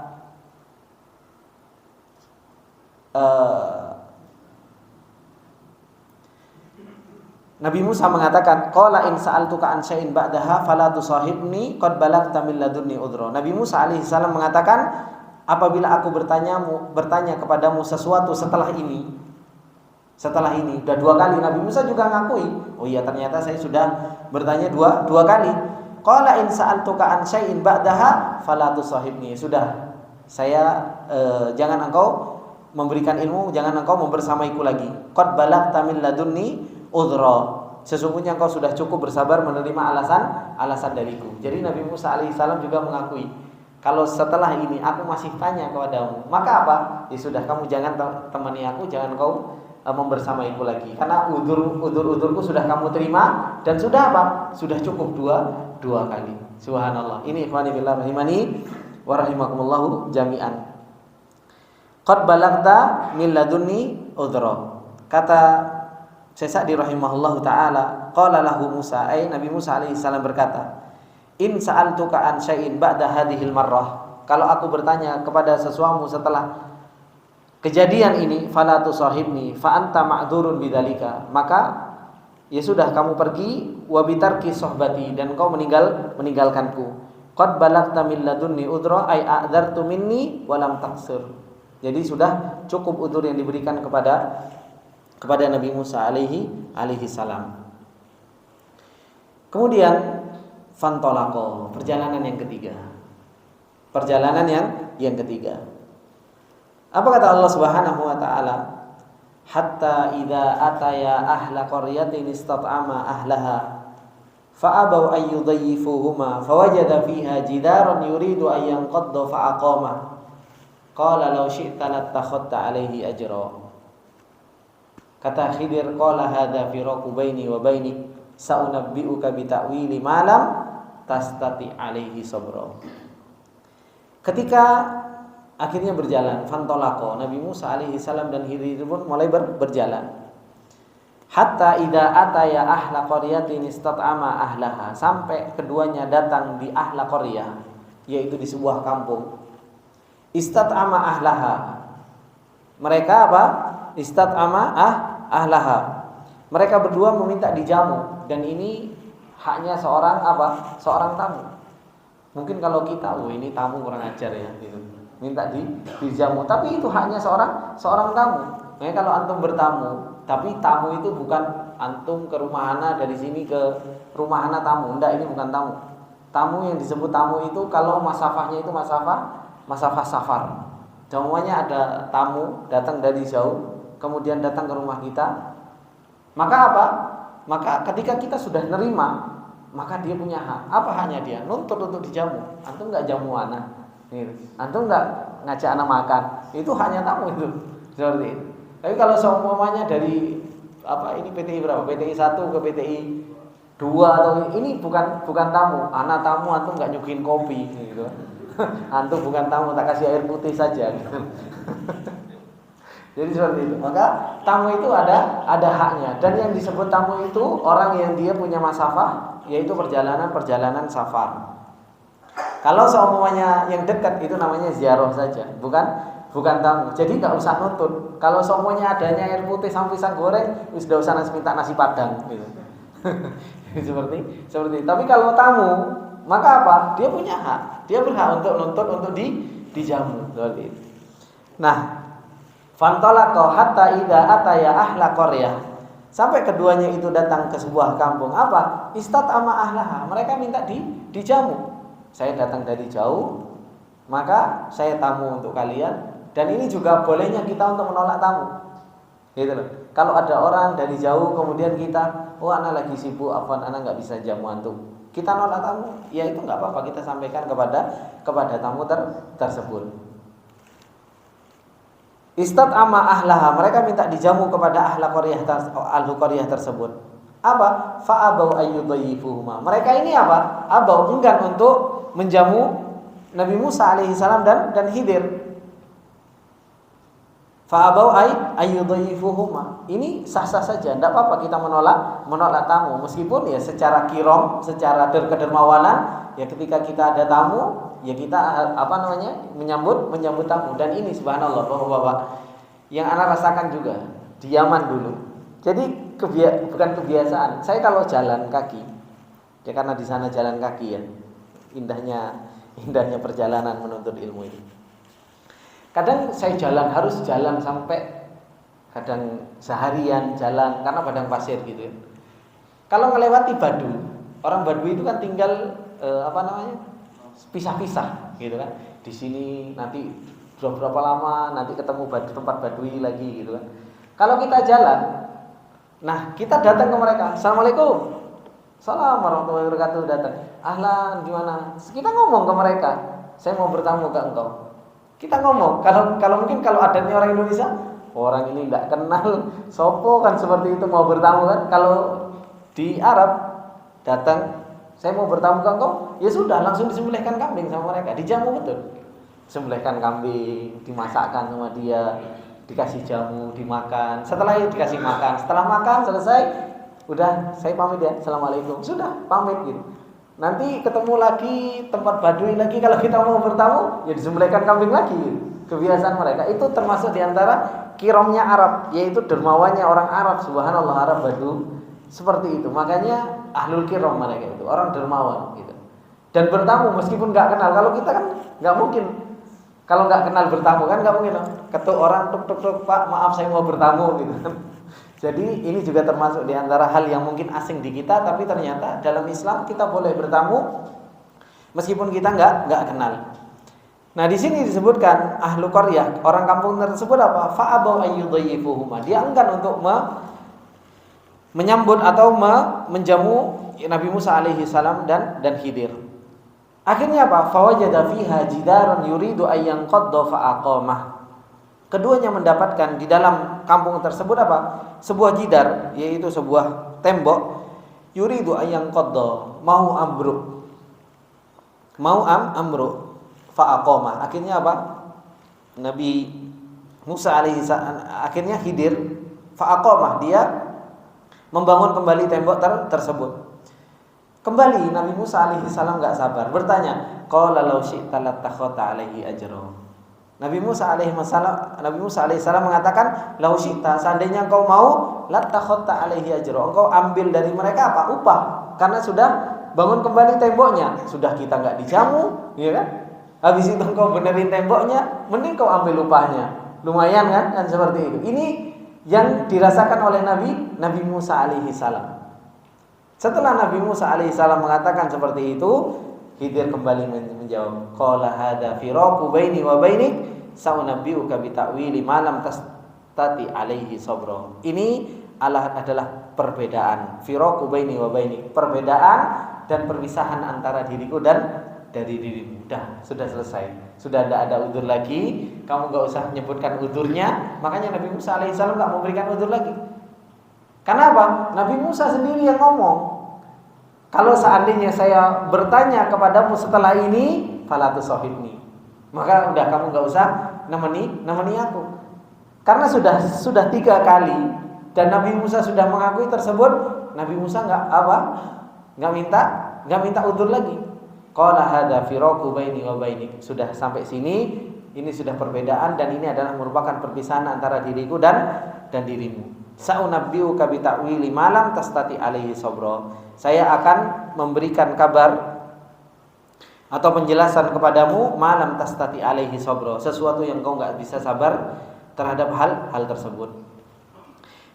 [SPEAKER 2] Nabi Musa mengatakan qala in sa'altuka an syai'in ba'daha fala tusahibni qad balagta min ladunni udra. Nabi Musa alaihi salam mengatakan, apabila aku bertanya kepadamu sesuatu setelah ini, udah 2 kali Nabi Musa juga ngakui, oh iya ternyata saya sudah bertanya dua kali. Qala in sa'altuka an syai'in ba'daha fala tusahibni. Sudah, saya jangan engkau memberikan ilmu, jangan engkau membersamaiku lagi. Qad balagta min ladunni udhra. Sesungguhnya engkau sudah cukup bersabar menerima alasan dariku. Jadi Nabi Musa alaihissalam juga mengakui, kalau setelah ini aku masih tanya kepadamu, maka apa? Ya sudah, kamu jangan temani aku, jangan kau membersamaiku lagi. Karena udurku sudah kamu terima dan sudah apa? Sudah cukup dua kali. Subhanallah. Ini ikhwani billah rahimani wa rahimakumullahu jami'an. Qad balagta min ladunni udhra. Kata Syekh Sa'di rahimahullahu taala, qala lahu Musa, Nabi Musa alaihi salam berkata, in sa'altuka an syai'in ba'da hadhil marrah. Kalau aku bertanya kepada sesuatu setelah kejadian ini, fala tusahibni fa anta ma'dzurun bidzalika. Maka ya sudah, kamu pergi wa bitarki sohbati, dan kau meninggalkanku. Qad balagta min ladunni udra ay a'dzartu minni wa lam taqsir. Jadi sudah cukup udzur yang diberikan kepada Nabi Musa alaihi salam. Kemudian fantolako, perjalanan yang ketiga. Apa kata Allah Subhanahu wa taala? Hatta idza ataya ahla qaryatin istat'ama ahlaha fa'abaw ay yudayyifuhuma fawajada fiha jidaran yuridu an yanqadda fa'aqama qala law syi'ta lattakhadta alaihi ajra. Kata Khidir, qala hadza firaqu baini wa bainik sa'unabbi'uka bi ta'wili ma lam tastati alaihi sabra. Ketika akhirnya berjalan, fantolako, Nabi Musa alaihi salam dan Khidir pun mulai berjalan. Hatta idza ataya ahla qaryatin istat'ama ahlaha, sampai keduanya datang di ahla qaryah, yaitu di sebuah kampung. Istat'ama ahlaha, mereka apa? Istat'ama ahlaha, mereka berdua meminta dijamu, dan ini haknya seorang tamu. Mungkin kalau kita, ini tamu kurang ajar ya, gitu, minta dijamu, tapi itu haknya seorang tamu. Nah, kalau antum bertamu, tapi tamu itu bukan antum ke rumah ana, dari sini ke rumah ana tamu, enggak, ini bukan tamu. Tamu yang disebut tamu itu kalau masafahnya itu masafah safar. Semuanya ada tamu datang dari jauh, kemudian datang ke rumah kita, maka apa? Maka ketika kita sudah nerima, maka dia punya hak. Apa haknya dia? Nuntut untuk dijamu. Antum enggak jamu anak, antum enggak ngajak anak makan, itu haknya tamu itu. Seperti itu. Tapi kalau seumpamanya dari ini PTI berapa? PTI 1 ke PTI 2 atau ini bukan tamu. Anak tamu, antum enggak nyuguhin kopi gitu. Antum bukan tamu, tak kasih air putih saja gitu. Jadi seperti itu. Maka tamu itu ada haknya, dan yang disebut tamu itu orang yang dia punya masafah, yaitu perjalanan safar. Kalau seumpamanya yang dekat itu namanya ziarah saja, bukan tamu. Jadi nggak usah nuntut. Kalau seumpamanya adanya air putih sama pisang goreng, sudah usah minta nasi padang gitu. seperti. Tapi kalau tamu, maka apa? Dia punya hak. Dia berhak untuk nuntut untuk dijamu. Seperti itu. Nah, fantalaqa hatta idza ataya ahla qaryah, sampai keduanya itu datang ke sebuah kampung. Apa? Istat'ama ahlaha, mereka minta dijamu. Saya datang dari jauh, maka saya tamu untuk kalian, dan ini juga bolehnya kita untuk menolak tamu. Gitu loh. Kalau ada orang dari jauh kemudian kita, anak lagi sibuk, anak enggak bisa jamu antum. Kita nolak tamu, ya itu enggak apa-apa, kita sampaikan kepada tamu tersebut. Istat'ama ahlaha, mereka minta dijamu kepada ahla qaryah tersebut. Apa? Fa'abau ayyudayyifuhuma. Mereka ini apa? Abau, enggan untuk menjamu Nabi Musa alaihi salam dan Khidir. Fa'abau ayyudayyifuhuma. Ini sah-sah saja, enggak apa-apa kita menolak tamu, meskipun ya secara kirom, secara kedermawanan, ya ketika kita ada tamu, ya kita menyambut tamu. Dan ini subhanallah Bapak-bapak, yang ana rasakan juga di Yaman dulu. Jadi bukan kebiasaan. Saya kalau jalan kaki, ya karena di sana jalan kaki ya, indahnya perjalanan menuntut ilmu ini. Kadang saya harus jalan sampai kadang seharian jalan karena padang pasir gitu ya. Kalau melewati Baduy, orang Baduy itu kan tinggal pisah-pisah gitu kan. Di sini nanti berapa lama nanti ketemu tempat Baduy lagi gitu kan. Kalau kita jalan, nah kita datang ke mereka, Assalamualaikum, Salam warahmatullahi wabarakatuh, datang. Ahlan, gimana? Kita ngomong ke mereka, saya mau bertamu ke engkau. Kita ngomong. Kalau mungkin kalau adanya orang Indonesia, orang ini nggak kenal, sopo kan seperti itu mau bertamu kan. Kalau di Arab datang, saya mau bertamu ke engkau, ya sudah langsung disembelihkan kambing sama mereka, dijamu betul. Sembelihkan kambing, dimasakkan sama dia, dikasih jamu, dimakan. Setelah itu dikasih makan, setelah makan selesai, udah saya pamit ya, assalamualaikum, sudah pamit gitu. Nanti ketemu lagi tempat Baduy lagi, kalau kita mau bertamu ya disembelihkan kambing lagi gitu. Kebiasaan mereka itu termasuk diantara kiromnya Arab, yaitu dermawannya orang Arab. Subhanallah, Arab Baduy seperti itu. Makanya ahlul kirom mereka itu orang dermawan gitu. Dan bertamu meskipun nggak kenal. Kalau kita kan nggak mungkin, kalau nggak kenal bertamu kan nggak mungkin. Ketuk orang tuk Pak, maaf saya mau bertamu gitu. Jadi ini juga termasuk di antara hal yang mungkin asing di kita, tapi ternyata dalam Islam kita boleh bertamu meskipun kita nggak kenal. Nah di sini disebutkan ahlu qaryah, orang kampung tersebut apa? Fa'abau ayyudayyifuhuma. Dia enggan untuk menyambut atau menjamu Nabi Musa alaihi salam dan Khidir. Akhirnya apa? Fawajada fiha jidaran yuridu ayyan qadda fa'aqamah. Keduanya mendapatkan di dalam kampung tersebut apa? Sebuah jidar, yaitu sebuah tembok. Yuridu ayyan qadda, mau ambruk. Fa'aqamah. Akhirnya apa? Nabi Musa alaihi salam, akhirnya Khidir fa'aqamah, dia membangun kembali tembok tersebut. Kembali Nabi Musa alaihi salam enggak sabar, bertanya, qala law syi'ta lattakhadta alaihi ajra. Nabi Musa alaihi salam mengatakan, "Lau syi'ta, seandainya engkau mau, lattakhadta alaihi ajra." Engkau ambil dari mereka apa? Upah. Karena sudah bangun kembali temboknya, sudah kita enggak dijamu, ya kan? Habis itu engkau benerin temboknya, mending kau ambil upahnya. Lumayan kan seperti itu. Ini yang dirasakan oleh Nabi Musa alaihi salam. Setelah Nabi Musa alaihi salam mengatakan seperti itu, Khidir kembali menjawab, qala hadza firaqu baini wa bainik, sa'unabbi'uka bi ta'wili ma lam tastati alaihi sabra. Ini adalah perbedaan, firaqu baini wa bainik, perbedaan dan perpisahan antara diriku dan dari dirimu. Sudah selesai. Sudah tidak ada udzur lagi, kamu enggak usah menyebutkan udzurnya. Makanya Nabi Musa alaihissalam enggak memberikan udzur lagi. Karena apa? Nabi Musa sendiri yang ngomong, kalau seandainya saya bertanya kepadamu setelah ini, fala tusohibni, maka udah kamu enggak usah nemeni aku. Karena sudah 3 kali dan Nabi Musa sudah mengakui tersebut, Nabi Musa enggak minta udzur lagi. Qala hadza firaqu baini wa bainik. Sudah sampai sini, ini sudah perbedaan dan ini adalah merupakan perpisahan antara diriku dan dirimu. Sa'unabbi'uka bi ta'wili ma lam tastati alaihi sabra. Saya akan memberikan kabar atau penjelasan kepadamu ma lam tastati alaihi sabra, sesuatu yang kau enggak bisa sabar terhadap hal tersebut.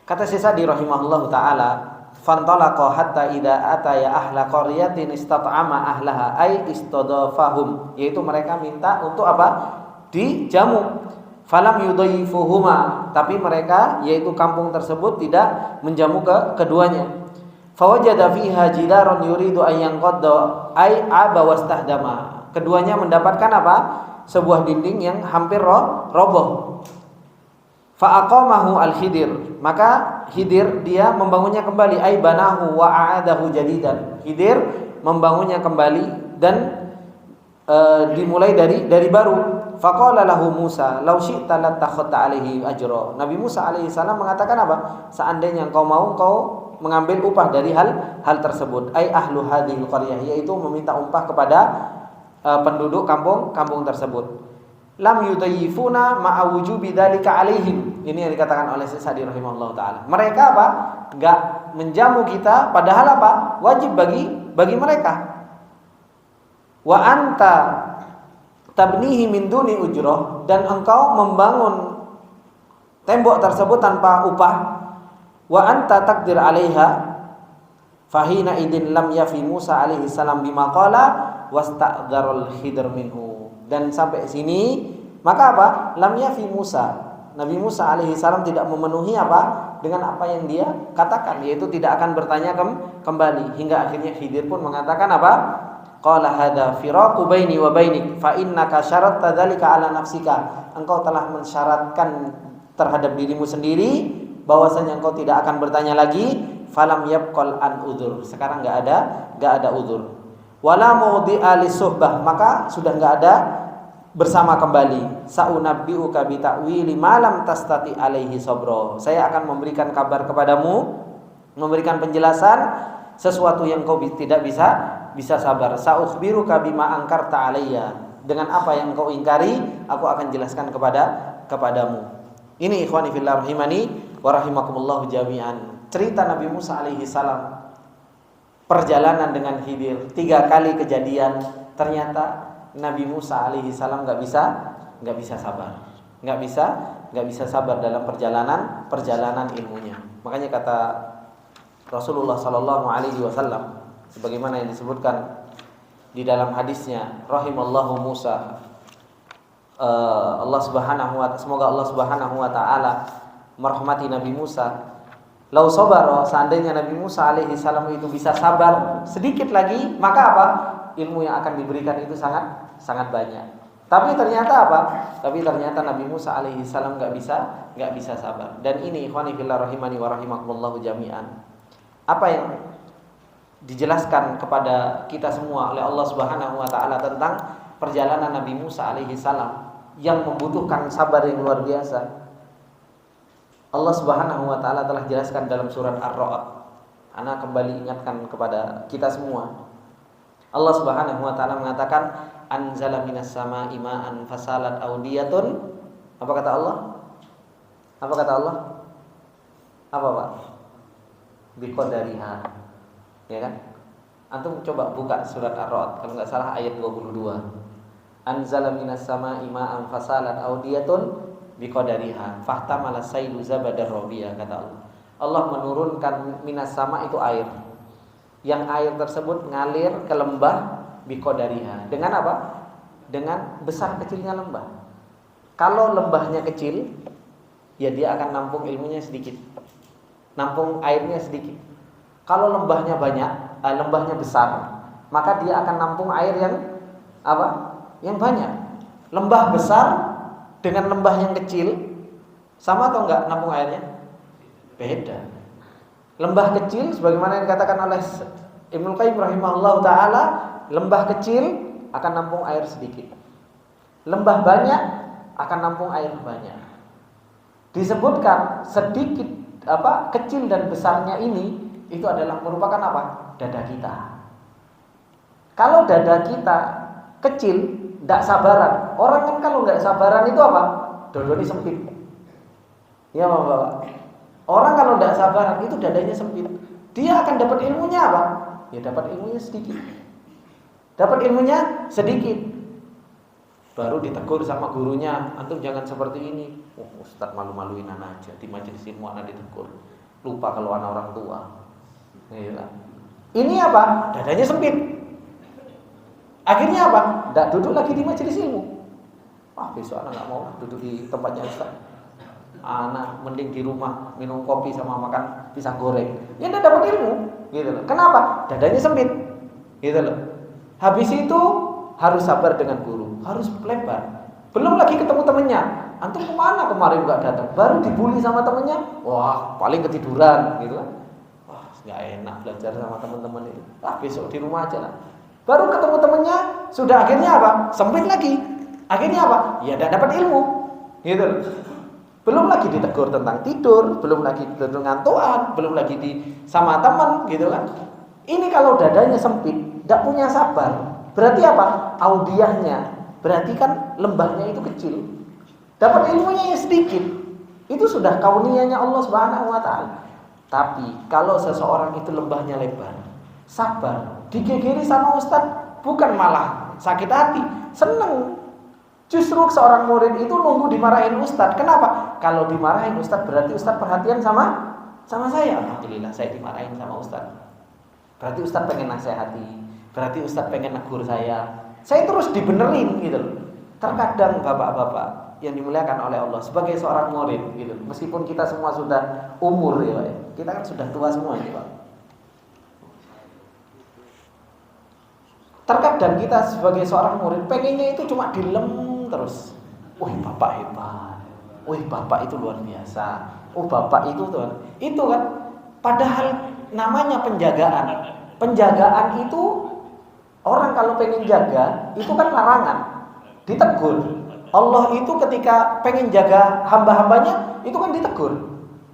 [SPEAKER 2] Kata Syekh Sa'di rahimahullahu taala, fantalaqa hatta idza ataya ahla qaryatin istat'ama ahlaha ay istadafahum, yaitu mereka minta untuk apa? Dijamu. Falam yudayyifuhuma, tapi mereka yaitu kampung tersebut tidak menjamu keduanya. Fawajada fiha jidaron yuridu ayyan qadda ay aba wastahdama. Keduanya mendapatkan apa? Sebuah dinding yang hampir roboh. Fa'aqamahu al-Khidir, maka Khidir dia membangunnya kembali, ay banahu wa a'adahu jadidan. Khidir membangunnya kembali dan dimulai dari baru. Faqala lahu Musa, "Lau syi'ta lattakhadta alaihi ajra." Nabi Musa alaihi salam mengatakan apa? Seandainya engkau mau, engkau mengambil upah dari hal tersebut. Ai ahlu hadhil qaryah, yaitu meminta upah kepada penduduk kampung tersebut. Lam yudayyifuna ma'a wujubi dzalika alaihim. Ini yang dikatakan oleh Syekh Sa'di rahimahullahu taala. Mereka apa? Enggak menjamu kita, padahal apa? Wajib bagi mereka. Wa anta tabnihi min duni ujrah, dan engkau membangun tembok tersebut tanpa upah, wa anta takdir 'alaiha, fahina idin lam yafi Musa alaihi salam bima qala wasta'dzarul khidr minhu. Dan sampai sini maka apa? Lam yafi Musa, Nabi Musa alaihi salam tidak memenuhi apa? Dengan apa yang dia katakan, yaitu tidak akan bertanya kembali, hingga akhirnya Khidir pun mengatakan apa? Qala hadza firaqu baini wa bainik fa innaka syaratta dzalika ala nafsika. Engkau telah mensyaratkan terhadap dirimu sendiri bahwasanya engkau tidak akan bertanya lagi. Falam yabqal an udzur. Sekarang enggak ada udzur. Wala mawdi'a lisuhbah, maka sudah enggak ada bersama kembali. Saunabbi'uka bi ta'wili ma lam tastati alaihi sabra. Saya akan memberikan kabar kepadamu, memberikan penjelasan sesuatu yang kau tidak bisa sabar. Sa'ukhbiruka bima angkarta alayya. Dengan apa yang kau ingkari, aku akan jelaskan kepadamu. Ini ikhwani fillah rahimani wa rahimakumullah jami'an. Cerita Nabi Musa alaihi salam, perjalanan dengan Khidir, 3 kali kejadian. Ternyata Nabi Musa alaihi salam enggak bisa sabar. Enggak bisa sabar dalam perjalanan ilmunya. Makanya kata Rasulullah sallallahu alaihi wasallam, sebagaimana yang disebutkan di dalam hadisnya, rahimallahu Musa, semoga Allah Subhanahu wa taala merahmati Nabi Musa. Lau sabara, seandainya Nabi Musa alaihi salam itu bisa sabar sedikit lagi, maka apa? Ilmu yang akan diberikan itu sangat banyak. Tapi ternyata apa? Tapi ternyata Nabi Musa alaihi salam enggak bisa sabar. Dan ini ikhwani fillah rahimani wa rahimakumullah jami'an, apa yang dijelaskan kepada kita semua oleh Allah Subhanahu wa taala tentang perjalanan Nabi Musa alaihi salam yang membutuhkan sabar yang luar biasa. Allah Subhanahu wa taala telah jelaskan dalam surat Ar-Ra'd. Ana kembali ingatkan kepada kita semua. Allah Subhanahu wa taala mengatakan anzala minas sama'i ma'an fasalat audiyatun. Apa kata Allah? Apa kata Allah? Apa Pak? Biqadariha. Ya kan? Antum coba buka surat Ar-Ra'd, kalau enggak salah ayat 22. Anzala minas sama'i ma'an fasalat audiyatun biqadariha fahtamala saylu zabadar rabiya, kata Allah. Allah menurunkan minas sama itu air. Yang air tersebut ngalir ke lembah biqadariha. Dengan apa? Dengan besar kecilnya lembah. Kalau lembahnya kecil, ya dia akan nampung ilmunya sedikit, nampung airnya sedikit. Kalau lembahnya banyak, lembahnya besar, maka dia akan nampung air yang apa? Yang banyak. Lembah besar dengan lembah yang kecil sama atau enggak nampung airnya? Beda. Lembah kecil sebagaimana yang dikatakan oleh Ibnu Qayyim rahimahullah taala, lembah kecil akan nampung air sedikit. Lembah banyak akan nampung air banyak. Disebutkan sedikit kecil dan besarnya ini itu adalah merupakan apa? Dada kita. Kalau dada kita kecil, tidak sabaran. Orang kan kalau nggak sabaran itu apa? Dodoni sempit. Ya Bapak. Orang kalau tidak sabaran itu dadanya sempit. Dia akan dapat ilmunya apa? Ya dapat ilmunya sedikit. Dapat ilmunya sedikit. Baru ditegur sama gurunya, antum jangan seperti ini. Oh, Ustaz malu-maluin anak aja, di majelis ilmu anak ditegur. Lupa kalau anak orang tua. Ya. Ini apa? Dadanya sempit. Akhirnya apa? Tidak duduk lagi di majelis ilmu. Besok anak nggak mau duduk di tempatnya Ustaz. Anak mending di rumah minum kopi sama makan pisang goreng. Ya tidak dapat ilmu, gitu loh. Kenapa? Dadanya sempit, gitu loh. Habis itu harus sabar dengan guru, harus lebar. Belum lagi ketemu temennya. Antum kemana kemarin nggak datang? Baru dibully sama temennya. Wah, paling ketiduran, gitu kan? Wah, nggak enak belajar sama teman-teman itu. Besok di rumah aja lah. Baru ketemu temennya, sudah akhirnya apa? Sempit lagi. Akhirnya apa? Ya tidak dapat ilmu, gitu loh. Belum lagi ditegur tentang tidur, belum lagi tentang ngantuan, belum lagi sama teman, gitu kan. Ini kalau dadanya sempit, tidak punya sabar, berarti apa? Audiyahnya, berarti kan lembahnya itu kecil. Dapat ilmunya yang sedikit. Itu sudah kauniyahnya Allah Subhanahu wa taala. Tapi kalau seseorang itu lembahnya lebar, sabar, digegeri sama ustaz, bukan malah sakit hati, seneng. Justru seorang murid itu nunggu dimarahin ustadz. Kenapa? Kalau dimarahin ustadz berarti ustadz perhatian sama saya. Alhamdulillah saya dimarahin sama ustadz. Berarti ustadz pengen nasihati. Berarti ustadz pengen negur saya. Saya terus dibenerin gitu loh. Terkadang bapak-bapak yang dimuliakan oleh Allah sebagai seorang murid gitu. Meskipun kita semua sudah umur ya Pak. Kita kan sudah tua semua ini Pak. Terkadang kita sebagai seorang murid pengennya itu cuma dilem terus. Wih bapak hebat. Wih bapak itu luar biasa. Oh bapak itu tuh. Itu kan padahal namanya penjagaan. Penjagaan itu orang kalau pengen jaga itu kan larangan. Ditegur. Allah itu ketika pengen jaga hamba-hambanya itu kan ditegur.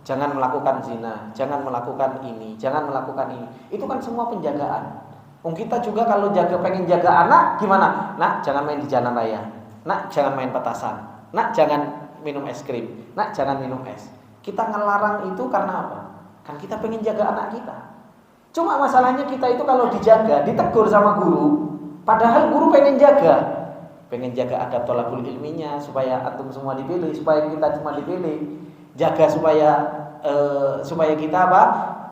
[SPEAKER 2] Jangan melakukan zina, jangan melakukan ini, jangan melakukan ini. Itu kan semua penjagaan. Kita juga kalau pengen jaga anak gimana? Nak jangan main di jalan raya. Nak jangan main petasan. Nak jangan minum es krim. Nak jangan minum es. Kita ngelarang itu karena apa? Kan kita pengen jaga anak kita. Cuma masalahnya kita itu kalau dijaga, ditegur sama guru, padahal guru pengen jaga adab thalabul ilminya supaya antum semua dipilih, supaya kita semua dipilih, jaga supaya kita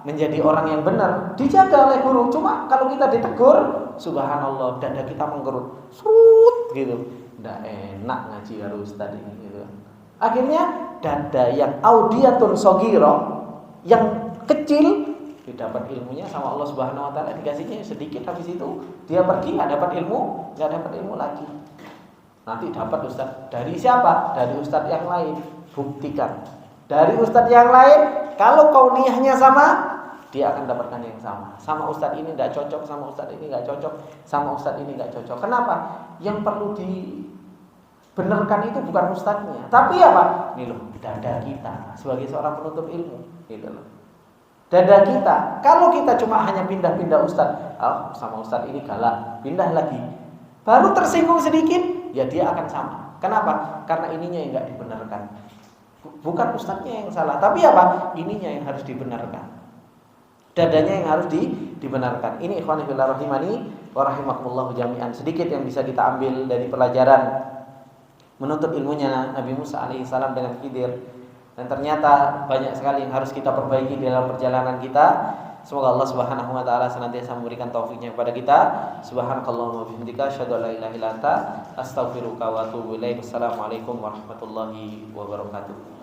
[SPEAKER 2] menjadi orang yang benar, dijaga oleh guru. Cuma kalau kita ditegur, subhanallah dada kita menggerut, surut gitu, nggak enak ngaji harus tadi gitu. Akhirnya dada yang audiyatun shogiro, yang kecil, didapat ilmunya sama Allah Subhanahu Wa Taala, dikasihnya sedikit, habis itu dia pergi nggak dapat ilmu lagi. Nanti dapat ustadz dari siapa? Dari ustadz yang lain. Buktikan dari ustadz yang lain, kalau kauniyahnya sama, dia akan dapatkan yang sama. Sama ustadz ini nggak cocok, sama ustadz ini nggak cocok, sama ustadz ini nggak cocok. Kenapa? Yang perlu dibenarkan itu bukan ustadznya, tapi apa? Ini loh, dada kita sebagai seorang penuntut ilmu, gitu loh. Dada kita, kalau kita cuma hanya pindah-pindah ustadz, sama ustadz ini galak, pindah lagi, baru tersinggung sedikit, ya dia akan sama. Kenapa? Karena ininya yang nggak dibenarkan. Bukan ustadznya yang salah, tapi apa? Ininya yang harus dibenarkan. Dadanya yang harus dibenarkan. Ini ikhwani fillah rahimani wa rahimakumullah jami'an. Sedikit yang bisa kita ambil dari pelajaran menuntut ilmunya Nabi Musa alaihissalam dengan Khidir. Dan ternyata banyak sekali yang harus kita perbaiki dalam perjalanan kita. Semoga Allah Subhanahu Wa Taala senantiasa memberikan taufiknya kepada kita. Subhanakallahumma wa bihamdika asyhadu an la ilaha illa anta astaghfiruka wa atubu ilaik. Wassalamualaikum warahmatullahi wabarakatuh.